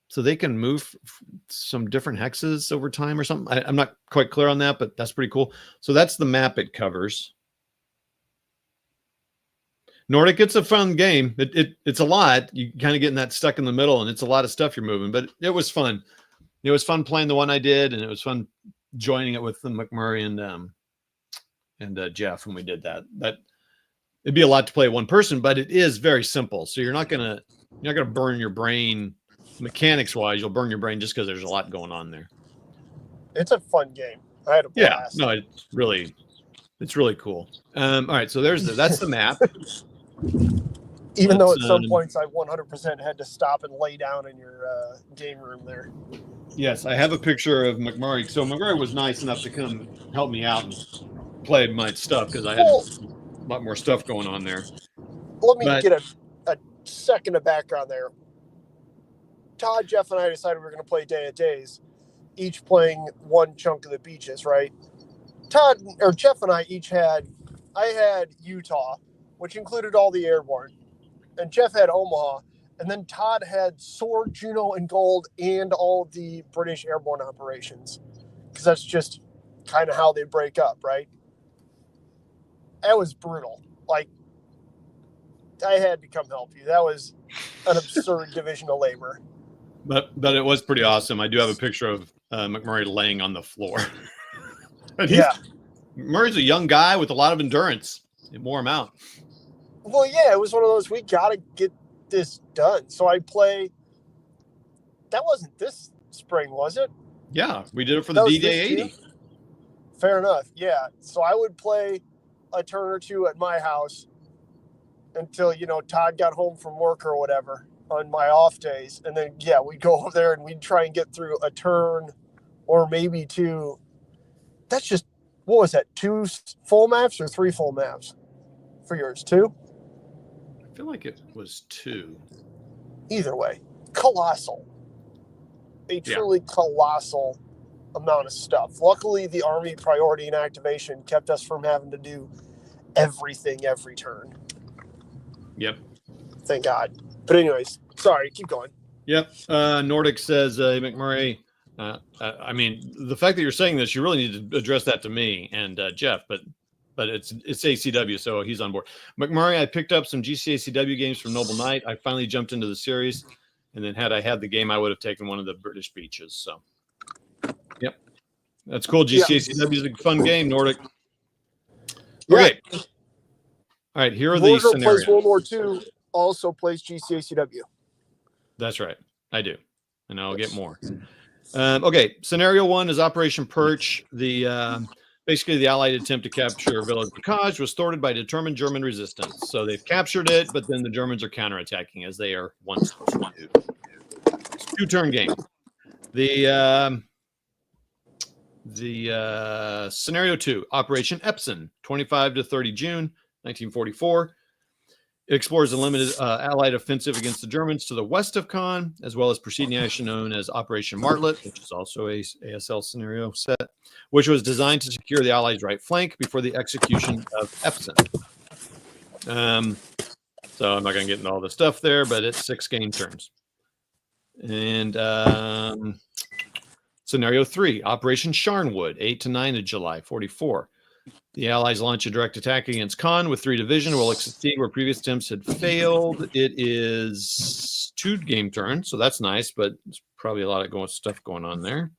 So they can move some different hexes over time or something. I'm not quite clear on that, but that's pretty cool. So that's the map it covers. Nordic, it's a fun game. It's a lot. You kind of getting that stuck in the middle, and it's a lot of stuff you're moving, but it was fun. It was fun playing the one I did, and it was fun joining it with McMurray and Jeff when we did that. It'd be a lot to play one person, but it is very simple. So you're not gonna burn your brain mechanics wise. You'll burn your brain just because there's a lot going on there. It's a fun game. I had a blast. Yeah, no, it's really cool. All right, so that's the map. Even though at some points I 100% had to stop and lay down in your game room there. Yes, I have a picture of McMurray. So McMurray was nice enough to come help me out and play my stuff because I had a lot more stuff going on there. Let me get a second of background there. Todd, Jeff, and I decided we were going to play Day of Days, each playing one chunk of the beaches, right? Jeff and I I had Utah, which included all the airborne, and Jeff had Omaha, and then Todd had Sword, Juno, and Gold, and all the British airborne operations, because that's just kind of how they break up, right? That was brutal. Like, I had to come help you. That was an absurd division of labor. But it was pretty awesome. I do have a picture of McMurray laying on the floor. McMurray's a young guy with a lot of endurance. It wore him out. Well, yeah, it was one of those, we got to get this done. So I play. That wasn't this spring, was it? Yeah, we did it for the D-Day 80. Fair enough. Yeah. So I would play a turn or two at my house until, Todd got home from work or whatever on my off days. And then, we'd go over there and we'd try and get through a turn or maybe two. That's just, what was that? 2 full maps or 3 full maps for yours? 2? I feel like it was 2. Either way, colossal. A truly colossal amount of stuff. Luckily, the Army priority and activation kept us from having to do everything every turn. Yep. Thank God. But anyways, sorry, keep going. Yep. Nordic says, McMurray, I mean, the fact that you're saying this, you really need to address that to me and Jeff, but it's ACW, so he's on board. McMurray, I picked up some GCACW games from Noble Knight. I finally jumped into the series, and then had I had the game, I would have taken one of the British beaches. So, yep, that's cool. GCACW is a fun game, Nordic. Okay. All right, here are the scenarios. Plays World War II, also plays GCACW. That's right. I do, and I'll get more. Okay, scenario 1 is Operation Perch. Basically, the Allied attempt to capture Villers Bocage was thwarted by determined German resistance. So they've captured it, but then the Germans are counterattacking as they are once supposed to do. It's a 2-turn game. The scenario 2, Operation Epson, 25 to 30 June, 1944. It explores a limited Allied offensive against the Germans to the west of Caen, as well as preceding action known as Operation Martlet, which is also a ASL scenario set, which was designed to secure the Allies' right flank before the execution of Epson. So I'm not going to get into all the stuff there, but it's 6 game turns. And scenario 3, Operation Sharnwood, 8 to 9 of July, 44. The Allies launch a direct attack against Caen with 3 division. Will succeed where previous attempts had failed. It is 2 game turns, so that's nice, but there's probably a lot of stuff going on there.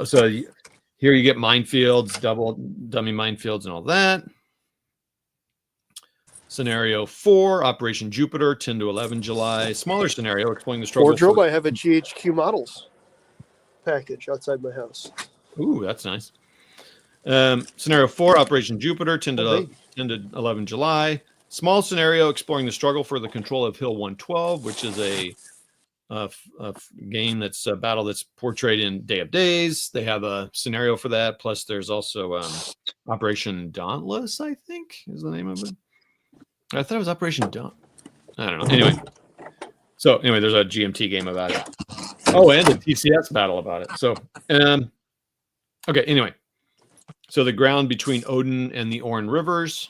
So here you get minefields, double dummy minefields, and all that. Scenario 4, Operation Jupiter, 10 to 11 July. Smaller scenario, exploring the struggle. Wardrobe, I have a GHQ models package outside my house. Ooh, that's nice. Scenario 4, Operation Jupiter, 10 to 11 July. Small scenario, exploring the struggle for the control of Hill 112, which is a game that's a battle that's portrayed in Day of Days. They have a scenario for that. Plus, there's also Operation Dauntless, I think, is the name of it. I thought it was Operation Daunt. I don't know. Anyway, there's a GMT game about it. Oh, and a TCS battle about it. So, okay. Anyway. So the ground between Odin and the Orne Rivers.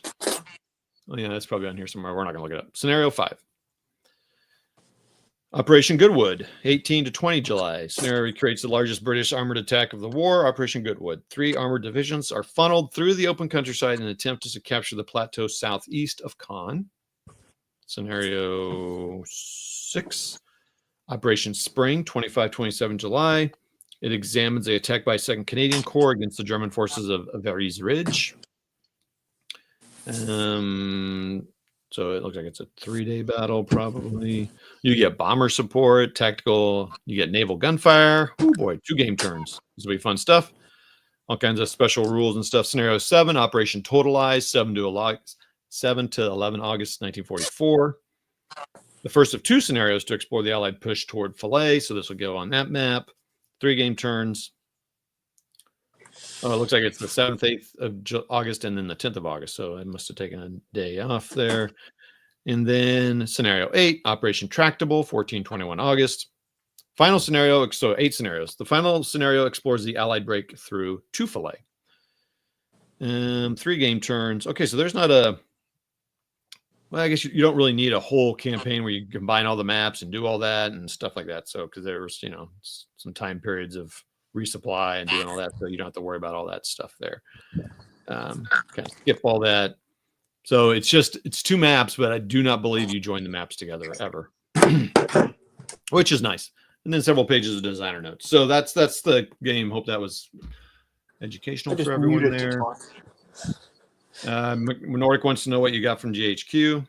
Oh, yeah, that's probably on here somewhere. We're not going to look it up. Scenario 5. Operation Goodwood, 18 to 20 July. Scenario recreates the largest British armored attack of the war, Operation Goodwood. 3 armored divisions are funneled through the open countryside in an attempt to capture the plateau southeast of Caen. Scenario 6. Operation Spring, 25-27 July. It examines the attack by 2nd Canadian Corps against the German forces of Verys Ridge. So it looks like it's a 3-day battle, probably. You get bomber support, tactical. You get naval gunfire. Oh boy, 2 game turns. This will be fun stuff. All kinds of special rules and stuff. Scenario 7, Operation Totalize, 7 to 11 August 1944. The first of 2 scenarios to explore the Allied push toward Falaise. So this will go on that map. 3 game turns. Oh, it looks like it's the 7th, 8th of August, and then the 10th of August. So I must have taken a day off there. And then scenario 8, Operation Tractable, 14-21 August. Final scenario, so 8 scenarios. The final scenario explores the Allied break through to Falaise. 3 game turns. Okay, so there's not a... Well, I guess you don't really need a whole campaign where you combine all the maps and do all that and stuff like that. So, because there's, some time periods of resupply and doing all that. So you don't have to worry about all that stuff there. Kind of skip all that. So it's 2 maps, but I do not believe you join the maps together ever, which is nice. and then several pages of designer notes. So that's the game. Hope that was educational for everyone there. Nordic wants to know what you got from GHQ.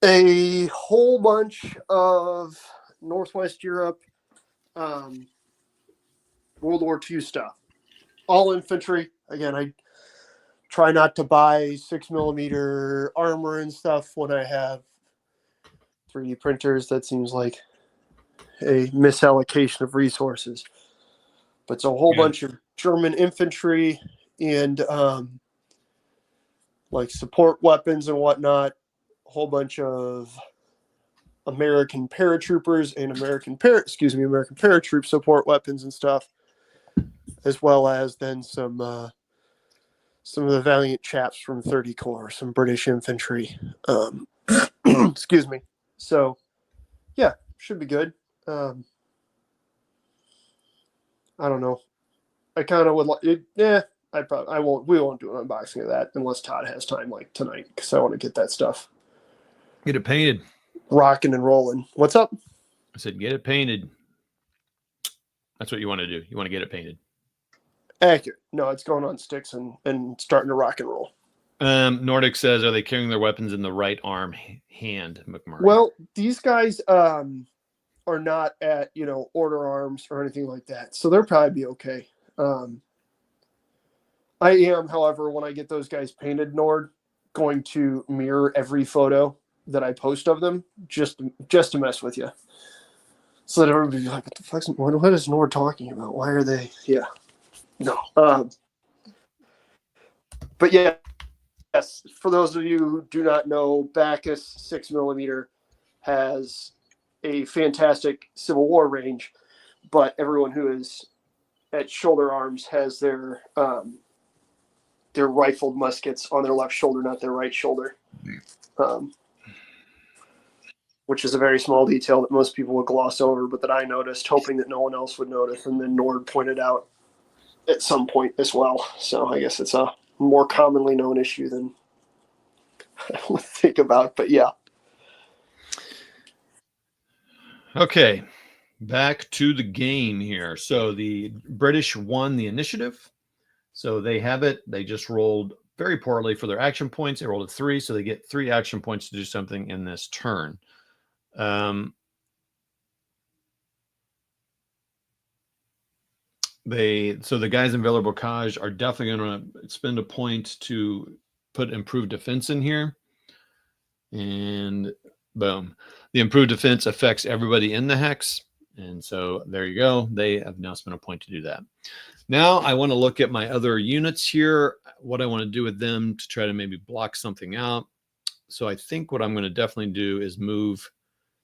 A whole bunch of Northwest Europe World War II stuff. All infantry. Again, I try not to buy 6mm armor and stuff when I have 3D printers. That seems like a misallocation of resources. But it's a whole bunch of German infantry and like support weapons and whatnot. A whole bunch of American paratroopers and American paratroop support weapons and stuff, as well as then some of the valiant chaps from 30 Corps, some British infantry. Excuse me. So, yeah, should be good. I don't know. I kind of would like it. Yeah, I won't. We won't do an unboxing of that unless Todd has time, like tonight, because I want to get that stuff. Get it painted. Rocking and rolling. What's up? I said, get it painted. That's what you want to do. You want to get it painted. Accurate. No, it's going on sticks and starting to rock and roll. Nordic says, are they carrying their weapons in the right arm hand, McMurray? Well, these guys are not at, order arms or anything like that. So they'll probably be okay. I am, however, when I get those guys painted, Nord, going to mirror every photo that I post of them just to mess with you. So that everybody be like, what the fuck? What is Nord talking about? Why are they? Yeah. No. But yeah, yes, for those of you who do not know, Bacchus 6mm has a fantastic Civil War range, but everyone who is at shoulder arms has their rifled muskets on their left shoulder, not their right shoulder, which is a very small detail that most people would gloss over, but that I noticed, hoping that no one else would notice, and then Nord pointed out at some point as well. So I guess it's a more commonly known issue than I would think about, but yeah. Okay, back to the game here. So the British won the initiative. So they have it. They just rolled very poorly for their action points. They rolled a 3, so they get 3 action points to do something in this turn. So the guys in Villers Bocage are definitely going to spend a point to put improved defense in here. And boom. The improved defense affects everybody in the hex. And so there you go. They have now spent a point to do that. Now I want to look at my other units here, what I want to do with them to try to maybe block something out. So I think what I'm going to definitely do is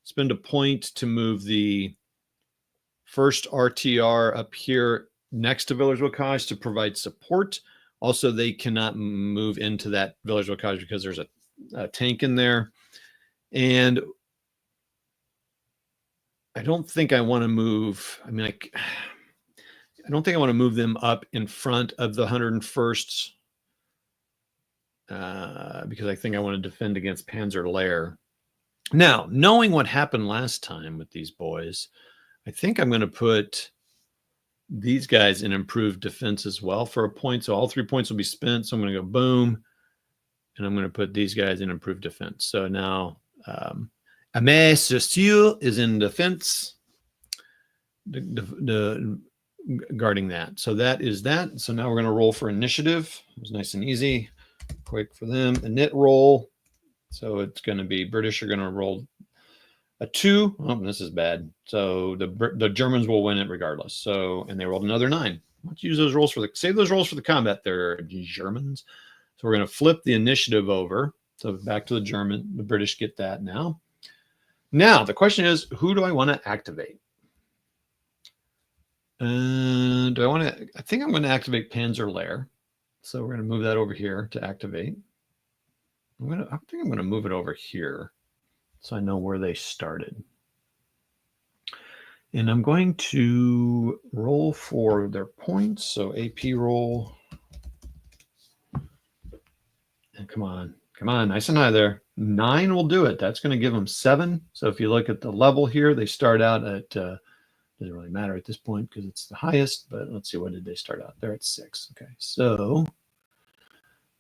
spend a point to move the first RTR up here next to Villers Bocage to provide support. Also, they cannot move into that Villers Bocage because there's a tank in there. And I don't think I want to move. I mean, I don't think I want to move them up in front of the 101st because I think I want to defend against Panzer Lair. Now, knowing what happened last time with these boys, I think I'm going to put these guys in improved defense as well for a point. So all 3 points will be spent. So I'm going to go boom, and I'm going to put these guys in improved defense. So now Amé Cecile is in defense, guarding that. So that is that. So now we're going to roll for initiative. It was nice and easy, quick for them. A knit roll. So it's going to be British are going to roll a 2. Oh, this is bad. So the Germans will win it regardless. So, and they rolled another 9. Let's use those rolls save those rolls for the combat. They're Germans. So we're going to flip the initiative over. So back to the British get that now. Now the question is, who do I want to activate? And I think I'm going to activate Panzer Lair. So we're going to move that over here to activate. I think I'm going to move it over here so I know where they started. And I'm going to roll for their points. So AP roll. And come on, Come on, nice and high there. 9 will do it. That's going to give them 7. So if you look at the level here, they start out at, doesn't really matter at this point because it's the highest, but let's see, what did they start out? They're at 6. Okay, so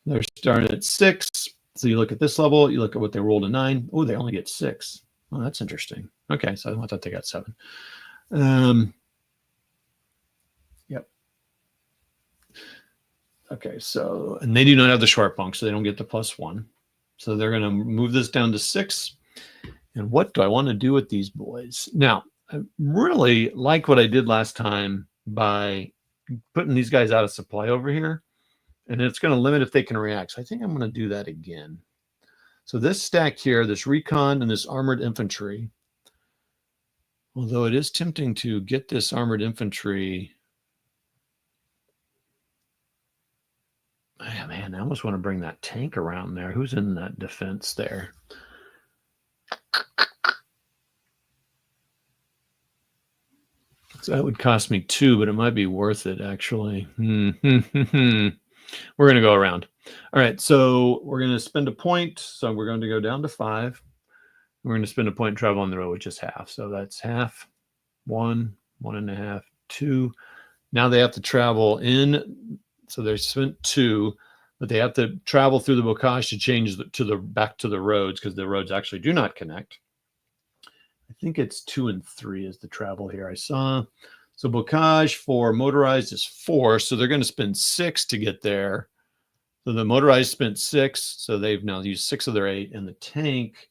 they're starting at 6. So you look at this level, you look at what they rolled a 9. Oh, they only get 6. Oh, that's interesting. Okay, so I thought they got 7. Yep. Okay, so, and they do not have the sharp bunk, so they don't get the +1. So they're going to move this down to 6. And what do I want to do with these boys? Now, I really like what I did last time by putting these guys out of supply over here. And it's going to limit if they can react. So I think I'm going to do that again. So this stack here, this recon and this armored infantry, although it is tempting to get this armored infantry. Oh, man, I almost want to bring that tank around there. Who's in that defense there? So that would cost me 2, but it might be worth it, actually. We're going to go around. All right, so we're going to spend a point. So we're going to go down to 5. We're going to spend a point and travel on the road, which is half. So that's half, 1, 1.5, 2. Now they have to travel in. So they spent 2, but they have to travel through the Bocage to change back to the roads because the roads actually do not connect. I think it's 2 and 3 is the travel here I saw. So Bocage for motorized is 4. So they're going to spend 6 to get there. So the motorized spent 6. So they've now used 6 of their 8. And the tank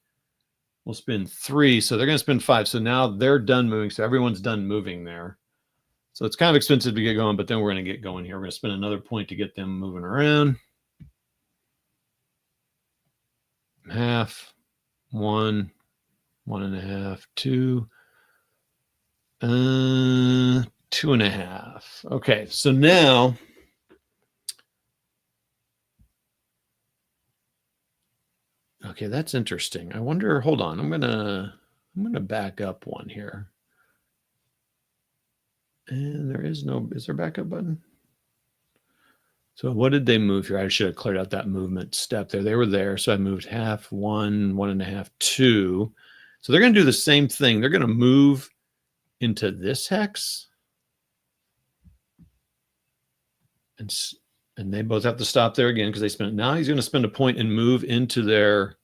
will spend 3. So they're going to spend 5. So now they're done moving. So everyone's done moving there. So it's kind of expensive to get going, but then we're going to get going here. We're going to spend another point to get them moving around. Half, 1, 1.5, 2, 2.5. Okay, so now okay, that's interesting. I wonder, hold on, I'm gonna back up one here. And there is no, is there a backup button? So what did they move here? I should have cleared out that movement step there. They were there. So I moved half, 1, 1.5, 2. So they're going to do the same thing. They're going to move into this hex. And they both have to stop there again because they spent, now he's going to spend a point and move into their,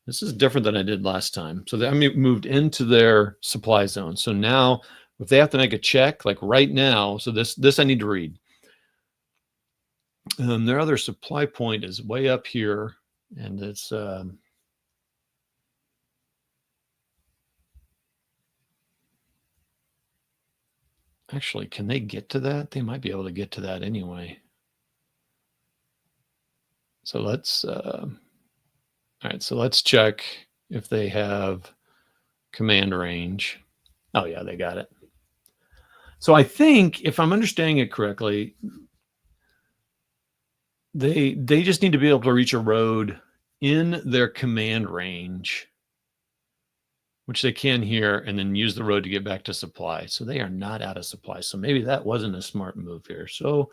this is different than I did last time. So they moved into their supply zone. So now if they have to make a check, like right now, so this I need to read. Their other supply point is way up here, and it's actually, can they get to that? They might be able to get to that anyway. So let's all right, so let's check if they have command range. Oh yeah, they got it. So I think if I'm understanding it correctly, they just need to be able to reach a road in their command range, which they can here, and then use the road to get back to supply. So they are not out of supply. So maybe that wasn't a smart move here. So,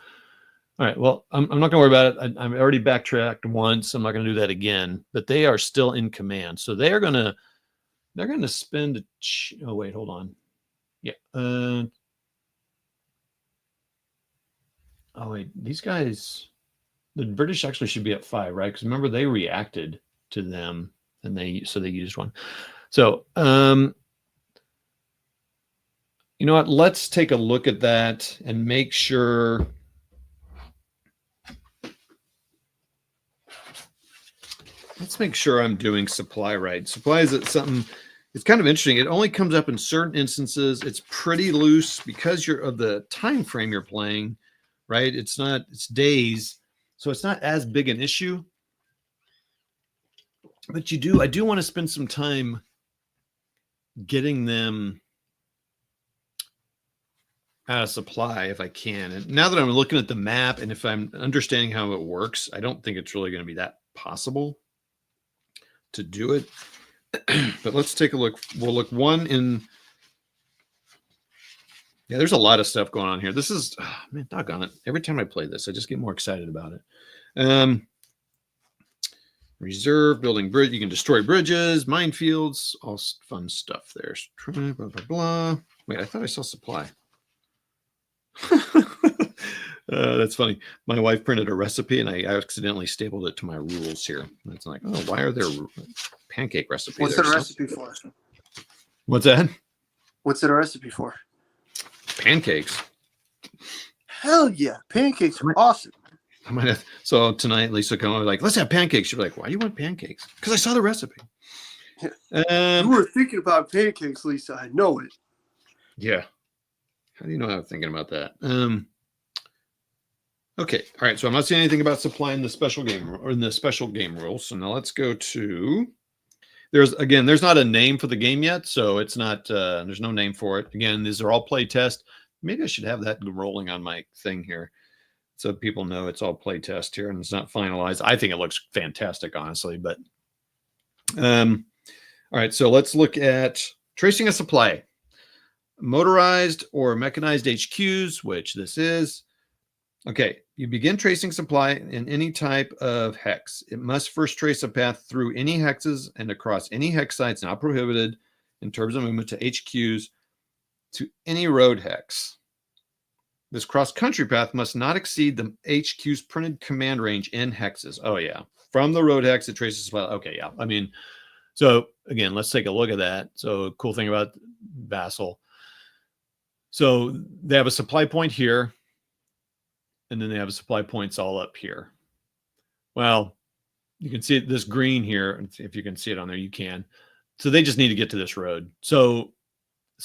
all right, well, I'm not going to worry about it. I'm already backtracked once. I'm not going to do that again. But they are still in command. So they're going to spend. Oh wait, hold on. Yeah. Oh wait, these guys. The British actually should be at 5, right? Because remember they reacted to them, and they used 1. So, you know what? Let's take a look at that and make sure. Let's make sure I'm doing supply right. Supply is something. It's kind of interesting. It only comes up in certain instances. It's pretty loose because you're of the time frame you're playing, right? It's days. So it's not as big an issue, but I do want to spend some time getting them out of supply if I can. And now that I'm looking at the map and if I'm understanding how it works, I don't think it's really going to be that possible to do it. But let's take a look. We'll look one in. Yeah, there's a lot of stuff going on here. This is, man, doggone it. Every time I play this, I just get more excited about it. Reserve, building bridge. You can destroy bridges, minefields, all fun stuff there. Blah, blah, blah. Wait, I thought I saw supply. That's funny. My wife printed a recipe and I accidentally stapled it to my rules here. And it's like, oh, why are there pancake recipe? What's there? it a recipe for? What's that? What's it a recipe for? Pancakes. Hell yeah. Pancakes are awesome. I might have. So tonight, Lisa come over like, let's have pancakes. She'll be like, why do you want pancakes? Because I saw the recipe. You were thinking about pancakes, Lisa. I know it. Yeah. How do you know I was thinking about that? Okay. All right. So I'm not seeing anything about supply in the special game or in the special game rules. So now let's go to. There's not a name for the game yet, so it's not. There's no name for it. Again, these are all play test. Maybe I should have that rolling on my thing here, so people know it's all play test here and it's not finalized. I think it looks fantastic, honestly. But all right. So let's look at tracing a supply. Motorized or mechanized HQs, which this is. Okay, you begin tracing supply in any type of hex. It must first trace a path through any hexes and across any hex sites not prohibited in terms of movement to HQs to any road hex. This cross-country path must not exceed the HQ's printed command range in hexes. Oh, yeah. From the road hex, it traces supply. Okay, yeah. I mean, so again, let's take a look at that. So cool thing about Vassal. So they have a supply point here, and then they have a supply points all up here. Well, you can see it, this green here. If you can see it on there, you can. So they just need to get to this road. So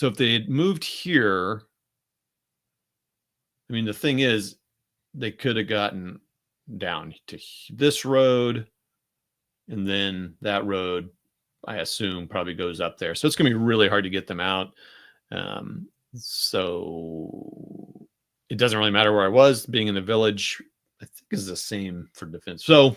if they had moved here, I mean, the thing is, they could have gotten down to this road, and then that road, I assume, probably goes up there. So it's going to be really hard to get them out. So it doesn't really matter where I was. Being in the village, I think, is the same for defense. So,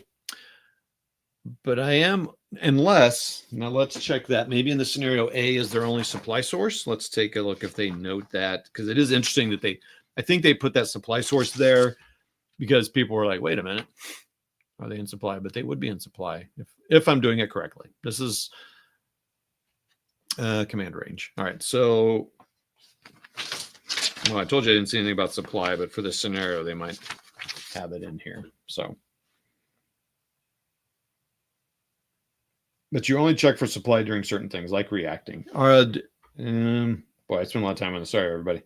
but I am, unless, now let's check that. Maybe in the scenario A is their only supply source. Let's take a look if they note that, because it is interesting that I think they put that supply source there because people were like, wait a minute, are they in supply? But they would be in supply if I'm doing it correctly. This is command range. All right, so, well, I told you I didn't see anything about supply, but for this scenario, they might have it in here. So, but you only check for supply during certain things, like reacting. Boy, I spent a lot of time on this. Sorry, everybody.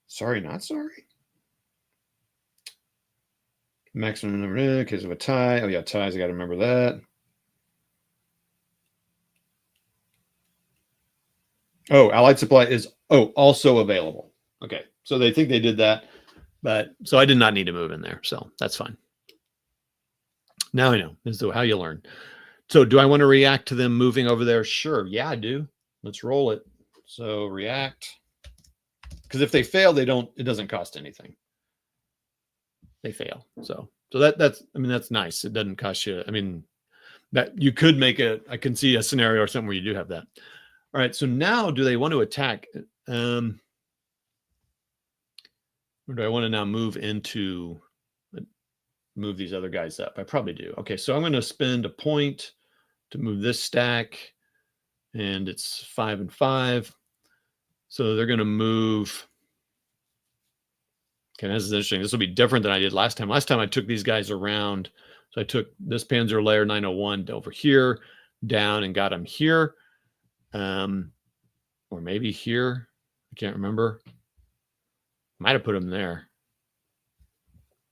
Sorry, not sorry. Maximum number in case of a tie. Oh yeah, ties. I got to remember that. Oh, allied supply is also available. Okay, so they think they did that, but so I did not need to move in there, so that's fine. Now I know. This is how you learn. So do I want to react to them moving over there? Sure. Yeah, I do. Let's roll it. So react. Because if they fail, it doesn't cost anything. They fail. So that's, I mean, that's nice. It doesn't cost you. I mean, that you could make I can see a scenario or something where you do have that. All right. So now do they want to attack? Or do I want to now move these other guys up? I probably do. Okay. So I'm going to spend a point to move this stack, and it's 5 and 5. So they're going to move. Okay, this is interesting. This will be different than I did last time. Last time I took these guys around. So I took this Panzer Layer 901 over here, down, and got them here. Or maybe here. I can't remember. Might have put them there.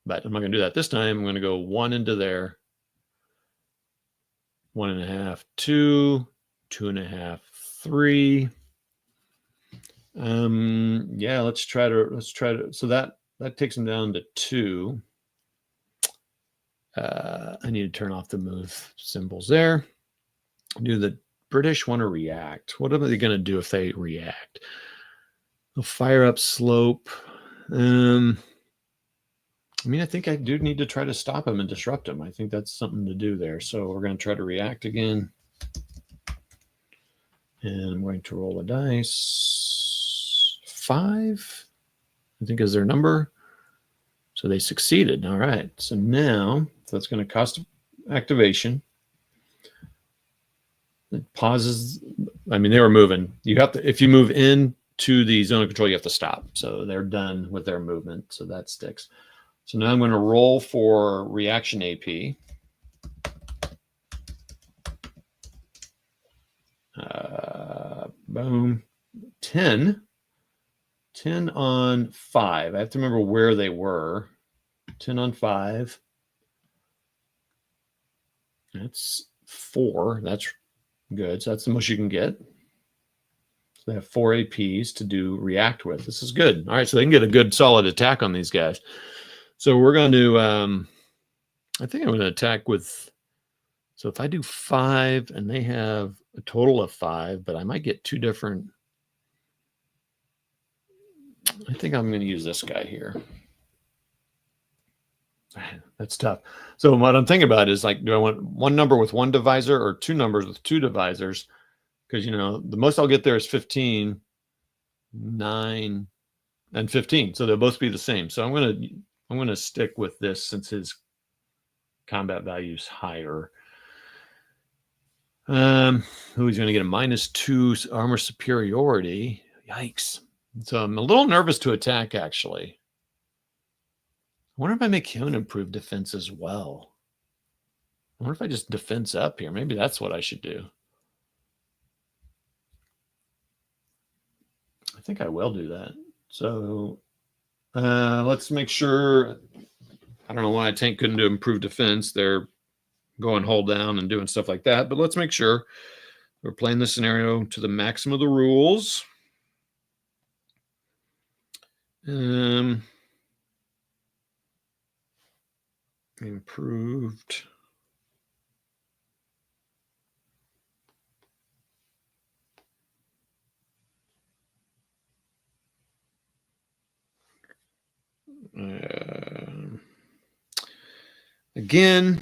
But I'm not going to do that this time. I'm going to go 1 into there. 1.5, 2, 2.5, 3. Yeah, let's try to. So that takes them down to 2. I need to turn off the move symbols there. Do the British want to react? What are they going to do if they react? They'll fire up slope. I mean, I think I do need to try to stop them and disrupt them. I think that's something to do there. So we're going to try to react again. And I'm going to roll a dice. 5, I think, is their number. So they succeeded. All right. So now that's going to cost activation. It pauses. I mean, they were moving. You have to, if you move into the zone of control, you have to stop. So they're done with their movement. So that sticks. So now I'm going to roll for reaction AP. Boom. 10 on 5. I have to remember where they were. 10 on 5. That's 4. That's good. So that's the most you can get. So they have 4 APs to do react with. This is good. All right, so they can get a good solid attack on these guys. So we're going to, I think I'm going to attack with, so if I do 5 and they have a total of 5, but I might get 2 different, I think I'm going to use this guy here. That's tough. So what I'm thinking about is like, do I want one number with one divisor or 2 numbers with 2 divisors? Because, you know, the most I'll get there is 15, 9, and 15. So they'll both be the same. So I'm going to stick with this since his combat value is higher. Who's going to get a -2 armor superiority? Yikes. So I'm a little nervous to attack, actually. I wonder if I make him an improved defense as well. I wonder if I just defense up here. Maybe that's what I should do. I think I will do that. So let's make sure. I don't know why a tank couldn't do improved defense. They're going hold down and doing stuff like that. But let's make sure we're playing the scenario to the maximum of the rules. Improved. Again.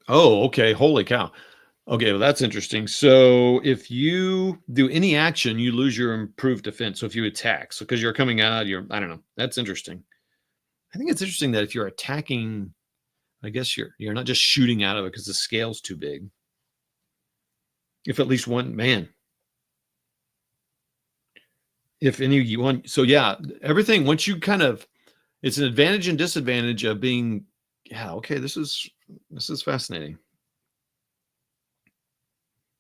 Oh, okay. Holy cow. Okay, well, that's interesting. So if you do any action, you lose your improved defense. So if you attack, so because you're coming out, I don't know. That's interesting. I think it's interesting that if you're attacking, I guess you're not just shooting out of it because the scale's too big. If at least one man. If any you want, so yeah, everything once you kind of, it's an advantage and disadvantage of being, yeah, okay, this is fascinating.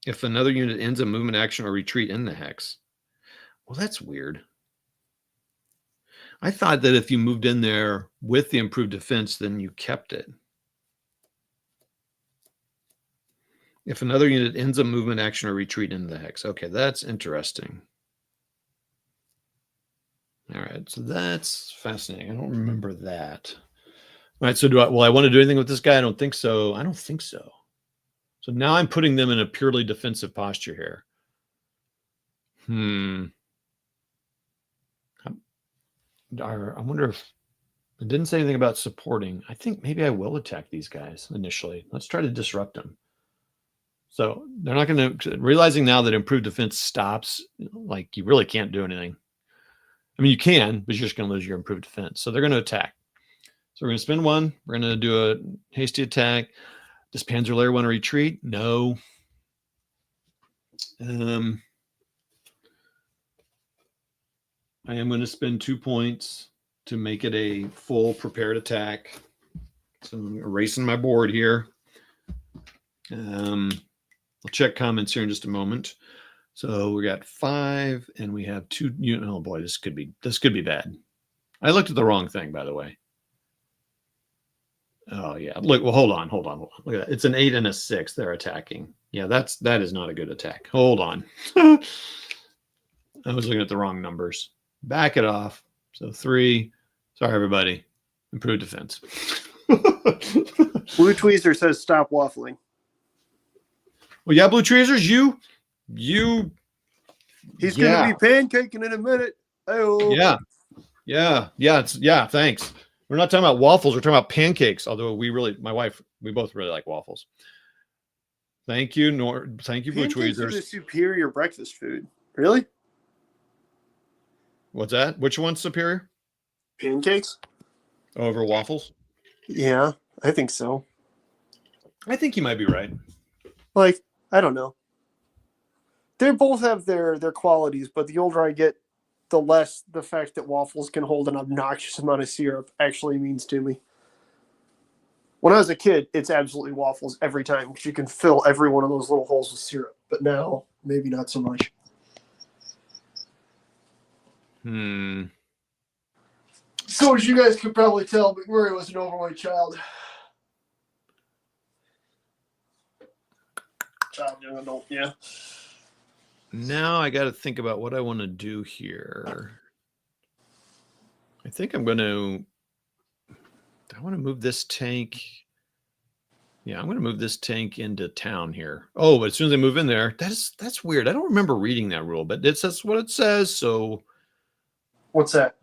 If another unit ends a movement action or retreat in the hex. Well, that's weird. I thought that if you moved in there with the improved defense, then you kept it. If another unit ends a movement action or retreat into the hex. Okay, that's interesting. All right, so that's fascinating. I don't remember that. All right, so I want to do anything with this guy? I don't think so. I don't think so. So now I'm putting them in a purely defensive posture here. I wonder if it didn't say anything about supporting. I think maybe I will attack these guys initially. Let's try to disrupt them. So they're not going to, realizing now that improved defense stops, like you really can't do anything. I mean, you can, but you're just going to lose your improved defense. So they're going to attack. So we're going to spend 1. We're going to do a hasty attack. Does Panzer Layer want to retreat? No. I am going to spend 2 points to make it a full prepared attack. So I'm erasing my board here. I'll check comments here in just a moment. So we got 5 and we have 2 units. Oh boy, this could be bad. I looked at the wrong thing, by the way. Oh yeah. Look, well, hold on. Look at that. It's an 8 and a 6. They're attacking. Yeah, that is not a good attack. Hold on. I was looking at the wrong numbers. Back it off. So 3. Sorry, everybody. Improved defense. Blue Tweezer says stop waffling. Well, yeah, Blue Tweezers, you. He's gonna be pancaking in a minute. Oh. Yeah. Thanks. We're not talking about waffles. We're talking about pancakes. Although my wife, we both really like waffles. Thank you, thank you, Blue Pancakes are the Tweezers. superior breakfast food. Really? What's that? Which one's superior? Pancakes? Over waffles? Yeah, I think so. I think you might be right. Like, I don't know. They both have their qualities, but the older I get, the less the fact that waffles can hold an obnoxious amount of syrup actually means to me. When I was a kid, it's absolutely waffles every time because you can fill every one of those little holes with syrup. But now, maybe not so much. So as you guys could probably tell, McMurray was an overweight child. Child, young adult, yeah. Now I got to think about what I want to do here. I think I'm going to. I want to move this tank. Yeah, I'm going to move this tank into town here. Oh, but as soon as I move in there, that's weird. I don't remember reading that rule, but that's what it says. So, What's that?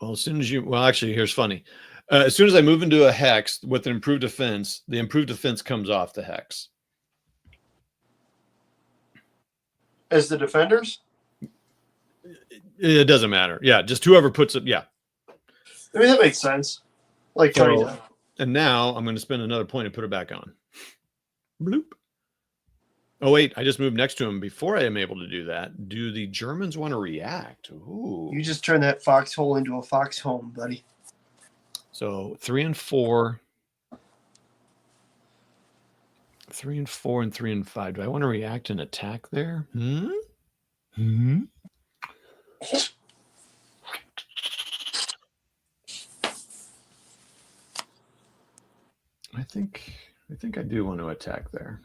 well, as soon as you, well, actually, here's funny. As soon as I move into a hex with an improved defense, the improved defense comes off the hex. As the defenders? It doesn't matter. Yeah, just whoever puts it. Yeah. I mean, that makes sense. Like, So, and now I'm going to spend another point and put it back on. Bloop. Oh, wait, I just moved next to him. Before I am able to do that, do the Germans want to react? Ooh. You just turned that foxhole into a foxhome, buddy. So 3 and 4. 3 and 4 and 3 and 5. Do I want to react and attack there? I think I do want to attack there.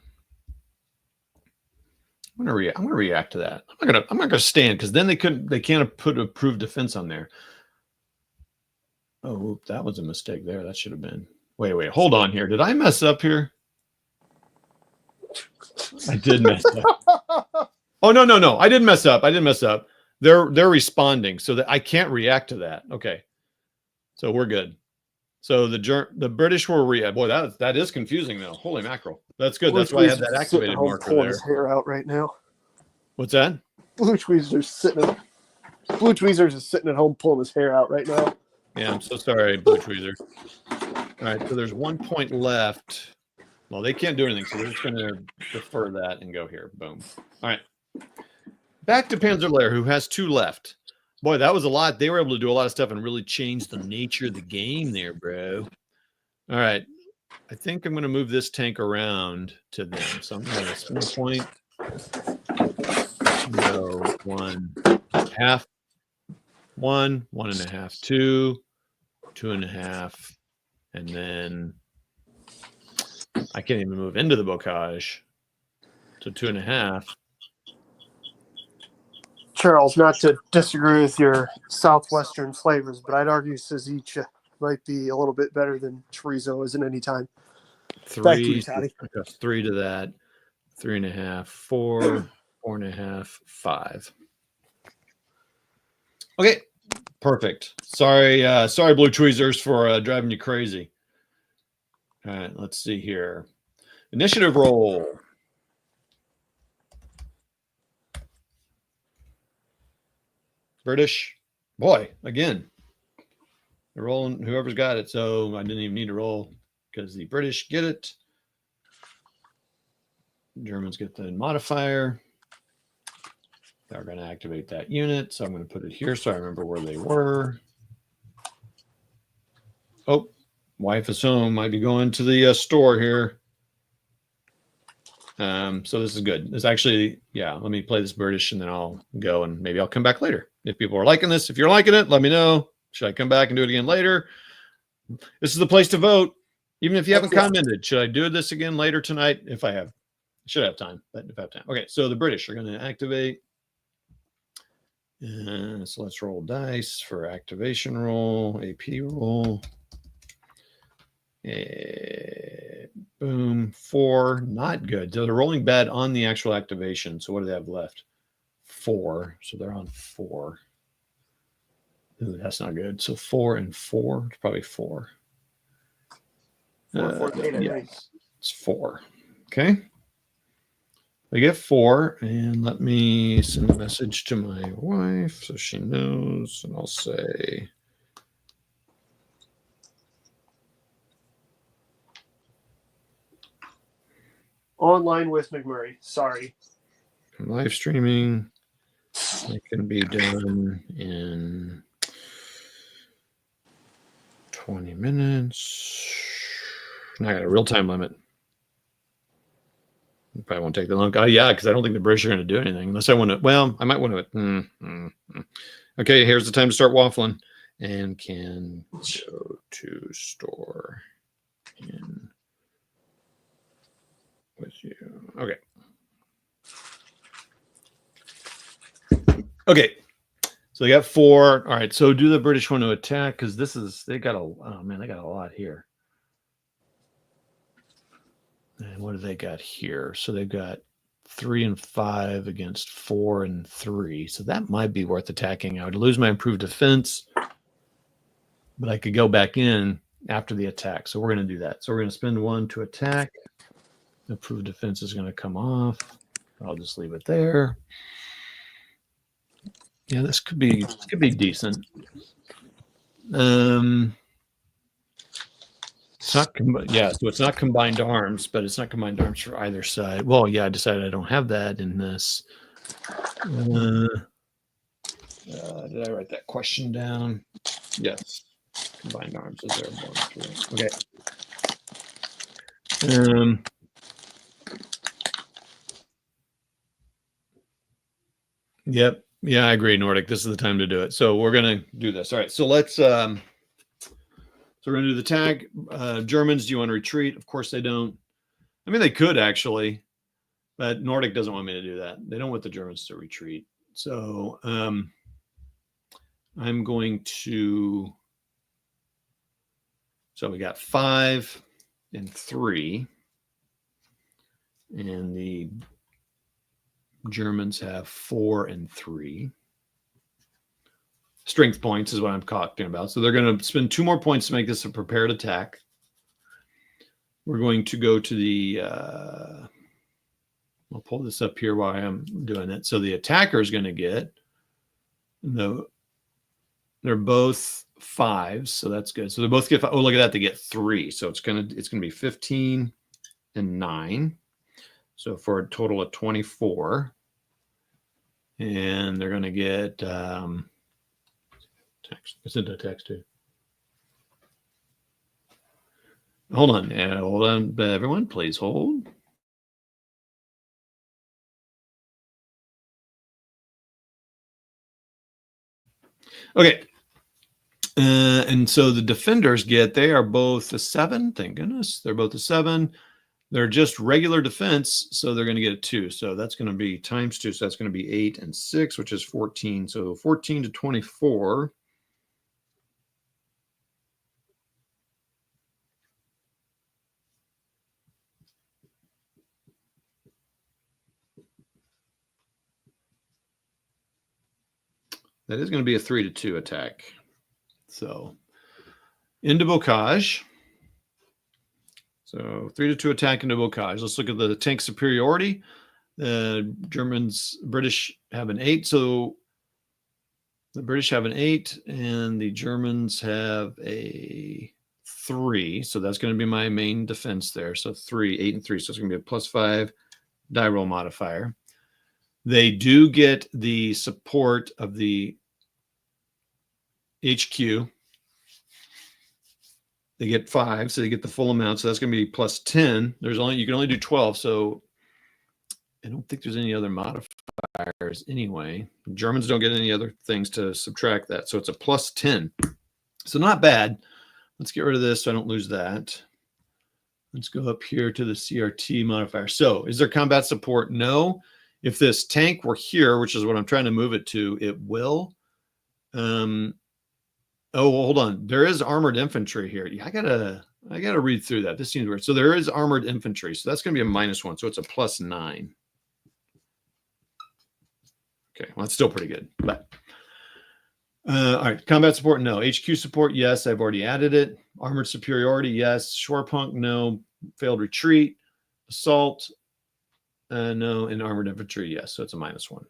I'm going to react to that. I'm not going to stand because then they can't put approved defense on there. Oh, that was a mistake there. That should have been. Wait, hold on here. Did I mess up here? I did mess up. Oh, no. I didn't mess up. They're responding so that I can't react to that. Okay. So we're good. So the British will react. Boy, that is confusing though. Holy mackerel. That's good. That's why I had that activated marker pulling there. his hair out right now. What's that? Blue Tweezers is sitting at home pulling his hair out right now. Yeah, I'm so sorry, Blue Tweezer. All right, so there's 1 point left. Well, they can't do anything, so we're just going to defer that and go here. Boom. All right. Back to Panzerlair, who has 2 left. Boy, that was a lot. They were able to do a lot of stuff and really change the nature of the game there, bro. All right. I think I'm going to move this tank around to them. So I'm going to spin a point. Go 1.5. 1, 1.5, 2, 2.5, and then I can't even move into the Bocage. So 2.5. Charles, not to disagree with your southwestern flavors, but I'd argue Ceviche might be a little bit better than chorizo is at any time. 3, Back to you, Toddy. 3 to that. 3.5, 4, 4.5, 5. Okay, perfect. Sorry, Blue Tweezers, for driving you crazy. All right, let's see here. Initiative roll. British. Boy, again. They're rolling whoever's got it, so I didn't even need to roll because the British get it. Germans get the modifier. They're going to activate that unit, so I'm going to put it here so I remember where they were. Oh, wife is home. Might be going to the store here. So this is good. It's actually, yeah, let me play this British and then I'll go and maybe I'll come back later. If people are liking this, if you're liking it, let me know. Should I come back and do it again later? This is the place to vote. Even if you haven't commented, should I do this again later tonight? If I have, I should have time, but if I have time. Okay, so the British are going to activate. So let's roll dice for activation roll, AP roll. Boom, 4, not good. So they're rolling bad on the actual activation. So what do they have left? 4. So they're on 4. Ooh, that's not good. So 4 and 4. It's probably 4. 4, 4, 8, yes, it's 4. Okay. I get 4, and let me send a message to my wife so she knows, and I'll say, Online with McMurray. Sorry. I'm live streaming. It can be done in 20 minutes. And I got a real-time limit. It probably won't take that long. Oh, yeah, because I don't think the British are going to do anything unless I want to. Well, I might want to. Okay, here's the time to start waffling. And can go to store in with you. Okay. Okay. So they got 4. All right. So do the British want to attack? Because they got they got a lot here. And what do they got here? So they've got 3 and 5 against 4 and 3. So that might be worth attacking. I would lose my improved defense, but I could go back in after the attack. So we're going to do that. So we're going to spend 1 to attack. Improved defense is going to come off. I'll just leave it there. Yeah, this could be decent. It's not so it's not combined arms, but it's not combined arms for either side. Well, yeah, I decided I don't have that in this. Did I write that question down? Yes. Combined arms is there 1, 3. Okay. Yep. Yeah, I agree, Nordic. This is the time to do it. So we're gonna do this. All right. So let's so we're going to do the tag. Germans, do you want to retreat? Of course they don't. I mean, they could actually, but Nordic doesn't want me to do that. They don't want the Germans to retreat. So I'm going to. So we got 5 and 3, and the Germans have 4 and 3. Strength points is what I'm talking about. So they're going to spend 2 more points to make this a prepared attack. We're going to go to the, I'll pull this up here while I'm doing it. So the attacker is going to get, they're both 5s, so that's good. So they both get 5. Oh, look at that, they get 3. So it's going to be 15 and 9. So for a total of 24. And they're going to get, text. It's into text too. Hold on. Hold on. Everyone, please hold. Okay. And so the defenders they are both a 7. Thank goodness. They're both a 7. They're just regular defense. So they're going to get a 2. So that's going to be times 2. So that's going to be 8 and 6, which is 14. So 14 to 24. That is going to be a 3 to 2 attack. So into Bocage. So 3 to 2 attack into Bocage. Let's look at the tank superiority. The British have an 8. So the British have an 8 and the Germans have a 3. So that's going to be my main defense there. So 3, 8 and 3. So it's going to be a +5 die roll modifier. They do get the support of the HQ. They get 5, so they get the full amount. So that's going to be +10. You can only do 12. So I don't think there's any other modifiers anyway. Germans don't get any other things to subtract that. So it's a +10. So not bad. Let's get rid of this so I don't lose that. Let's go up here to the CRT modifier. So is there combat support? No. If this tank were here, which is what I'm trying to move it to, it will. Oh, well, hold on. There is armored infantry here. Yeah, I gotta read through that. This seems weird. So there is armored infantry. So that's going to be a -1. So it's a +9. Okay, well, that's still pretty good. But all right, combat support, no. HQ support, yes. I've already added it. Armored superiority, yes. Shore punk, no. Failed retreat. assault. No, in armored infantry, yes. So it's a -1.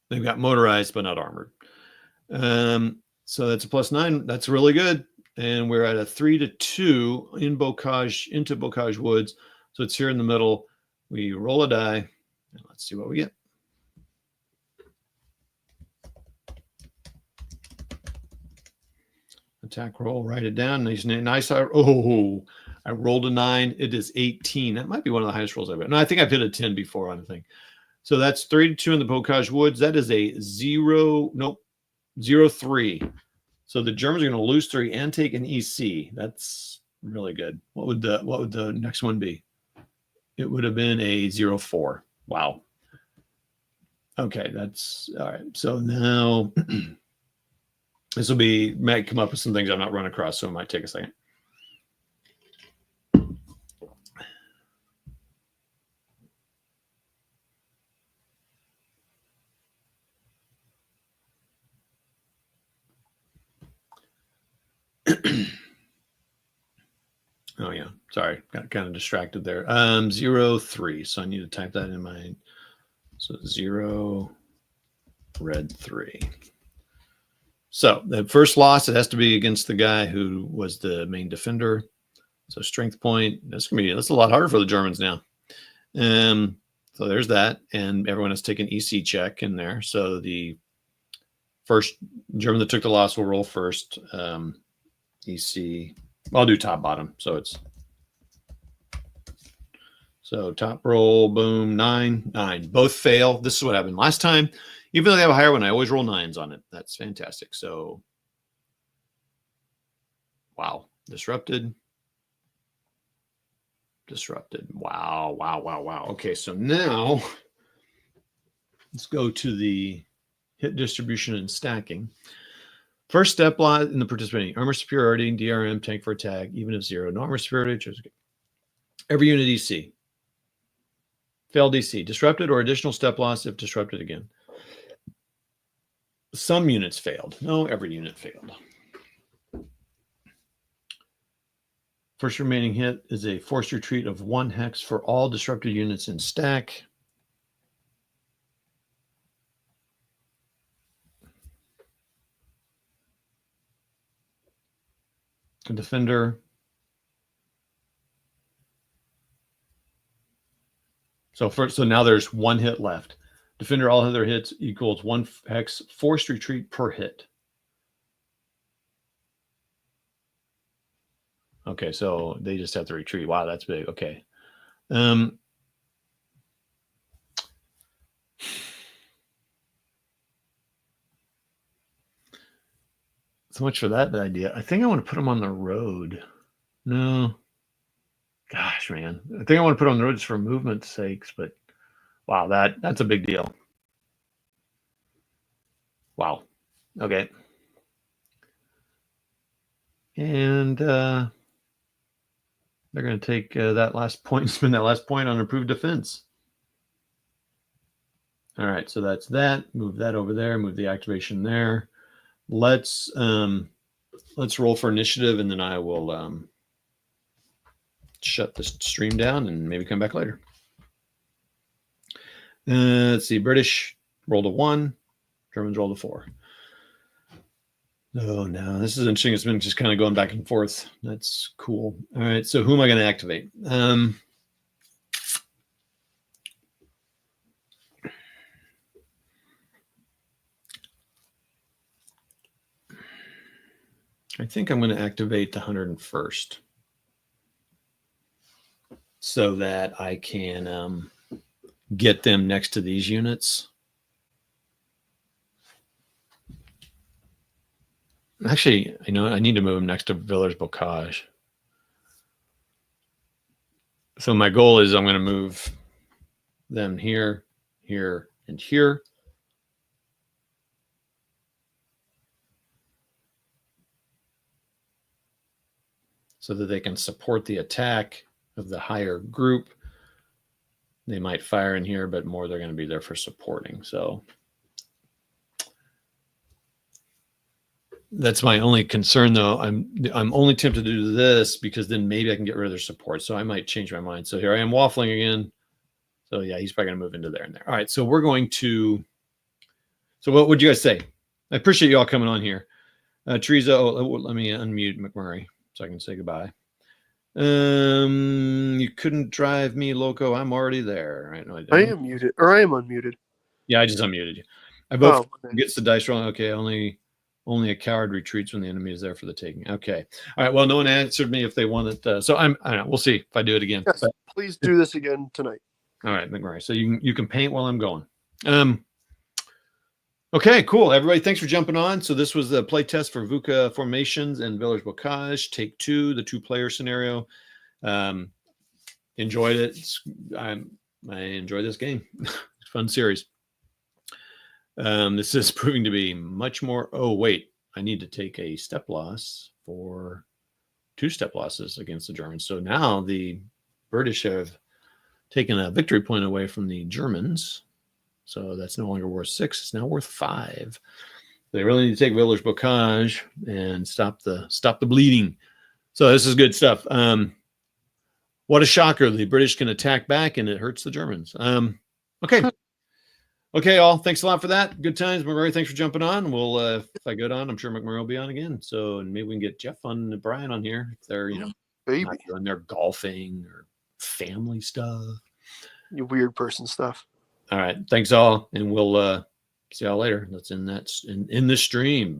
They've got motorized, but not armored. So that's a +9. That's really good. And we're at a 3-2 in Bocage, into Bocage Woods. So it's here in the middle. We roll a die, and let's see what we get. Attack roll, write it down. Nice. Oh, I rolled a 9. It is 18. That might be one of the highest rolls I've had. No, I think I've hit a 10 before on the thing. So that's 3-2 in the Bocage Woods. That is a 0-3. So the Germans are going to lose 3 and take an EC. That's really good. What would the next one be? It would have been a 0-4. Wow. Okay, that's all right. So now this might come up with some things I've not run across, so it might take a second. Oh yeah, sorry, got kind of distracted there. 0-3. So I need to type that in my. So 0, red 3. So the first loss, it has to be against the guy who was the main defender. So strength point. That's a lot harder for the Germans now. So there's that, and everyone has taken EC check in there. So the first German that took the loss will roll first. EC. I'll do top bottom. So top roll, boom, 9. Both fail. This is what happened last time. Even though they have a higher one, I always roll 9s on it. That's fantastic. So, wow. Disrupted. Wow. Okay, so now let's go to the hit distribution and stacking. First step in the participating armor superiority, DRM, tank for attack, even if 0. No armor superiority. Every unit EC. Failed DC. Disrupted or additional step loss if disrupted again. Some units failed. No, every unit failed. First remaining hit is a forced retreat of 1 hex for all disrupted units in stack. A defender. So now there's 1 hit left. Defender, all other hits equals 1 hex forced retreat per hit. Okay, so they just have to retreat. Wow, that's big. Okay. So much for that idea. I think I want to put them on the road. No. Gosh, man. I think I want to put them on the road just for movement's sakes, but wow, that's a big deal. Wow. Okay. And they're going to take that last point, spend that last point on improved defense. All right, so that's that. Move that over there. Move the activation there. Let's roll for initiative, and then I will shut this stream down and maybe come back later. Let's see. British rolled a 1. Germans rolled a 4. Oh, no. This is interesting. It's been just kind of going back and forth. That's cool. All right. So who am I going to activate? I think I'm going to activate the 101st so that I can get them next to these units. Actually, I need to move them next to Villers Bocage. So my goal is I'm going to move them here, here, and here. So that they can support the attack of the higher group. They might fire in here, but more they're going to be there for supporting. So That's my only concern, though. I'm only tempted to do this because then maybe I can get rid of their support. So I might change my mind. So here I am waffling again. So yeah, he's probably going to move into there and there. All right, so we're going to. So what would you guys say? I appreciate you all coming on here. Teresa, let me unmute McMurray so I can say goodbye. You couldn't drive me loco. I'm already there. Right? No, I am muted, or I am unmuted. Yeah, I just unmuted you. I vote gets the dice rolling. Okay, only a coward retreats when the enemy is there for the taking. Okay. All right. Well, no one answered me if they wanted. So I don't know. We'll see if I do it again. Yes, please do this again tonight. All right, McMurray. So you can paint while I'm going. Okay, cool. Everybody, thanks for jumping on. So this was the play test for VUCA formations and Villers Bocage, take 2, the 2-player scenario. Enjoyed it. I enjoy this game. It's a fun series. This is proving to be much more. Oh, wait, I need to take a step loss for 2 step losses against the Germans. So now the British have taken a victory point away from the Germans. So that's no longer worth 6. It's now worth 5. They really need to take Villers Bocage and stop the bleeding. So this is good stuff. What a shocker. The British can attack back and it hurts the Germans. Okay. Okay, all. Thanks a lot for that. Good times. McMurray, thanks for jumping on. We'll if I go on, I'm sure McMurray will be on again. So maybe we can get Jeff on and Brian on here if they're, not doing their golfing or family stuff. You weird person stuff. All right. Thanks all. And we'll see y'all later. That's in the stream.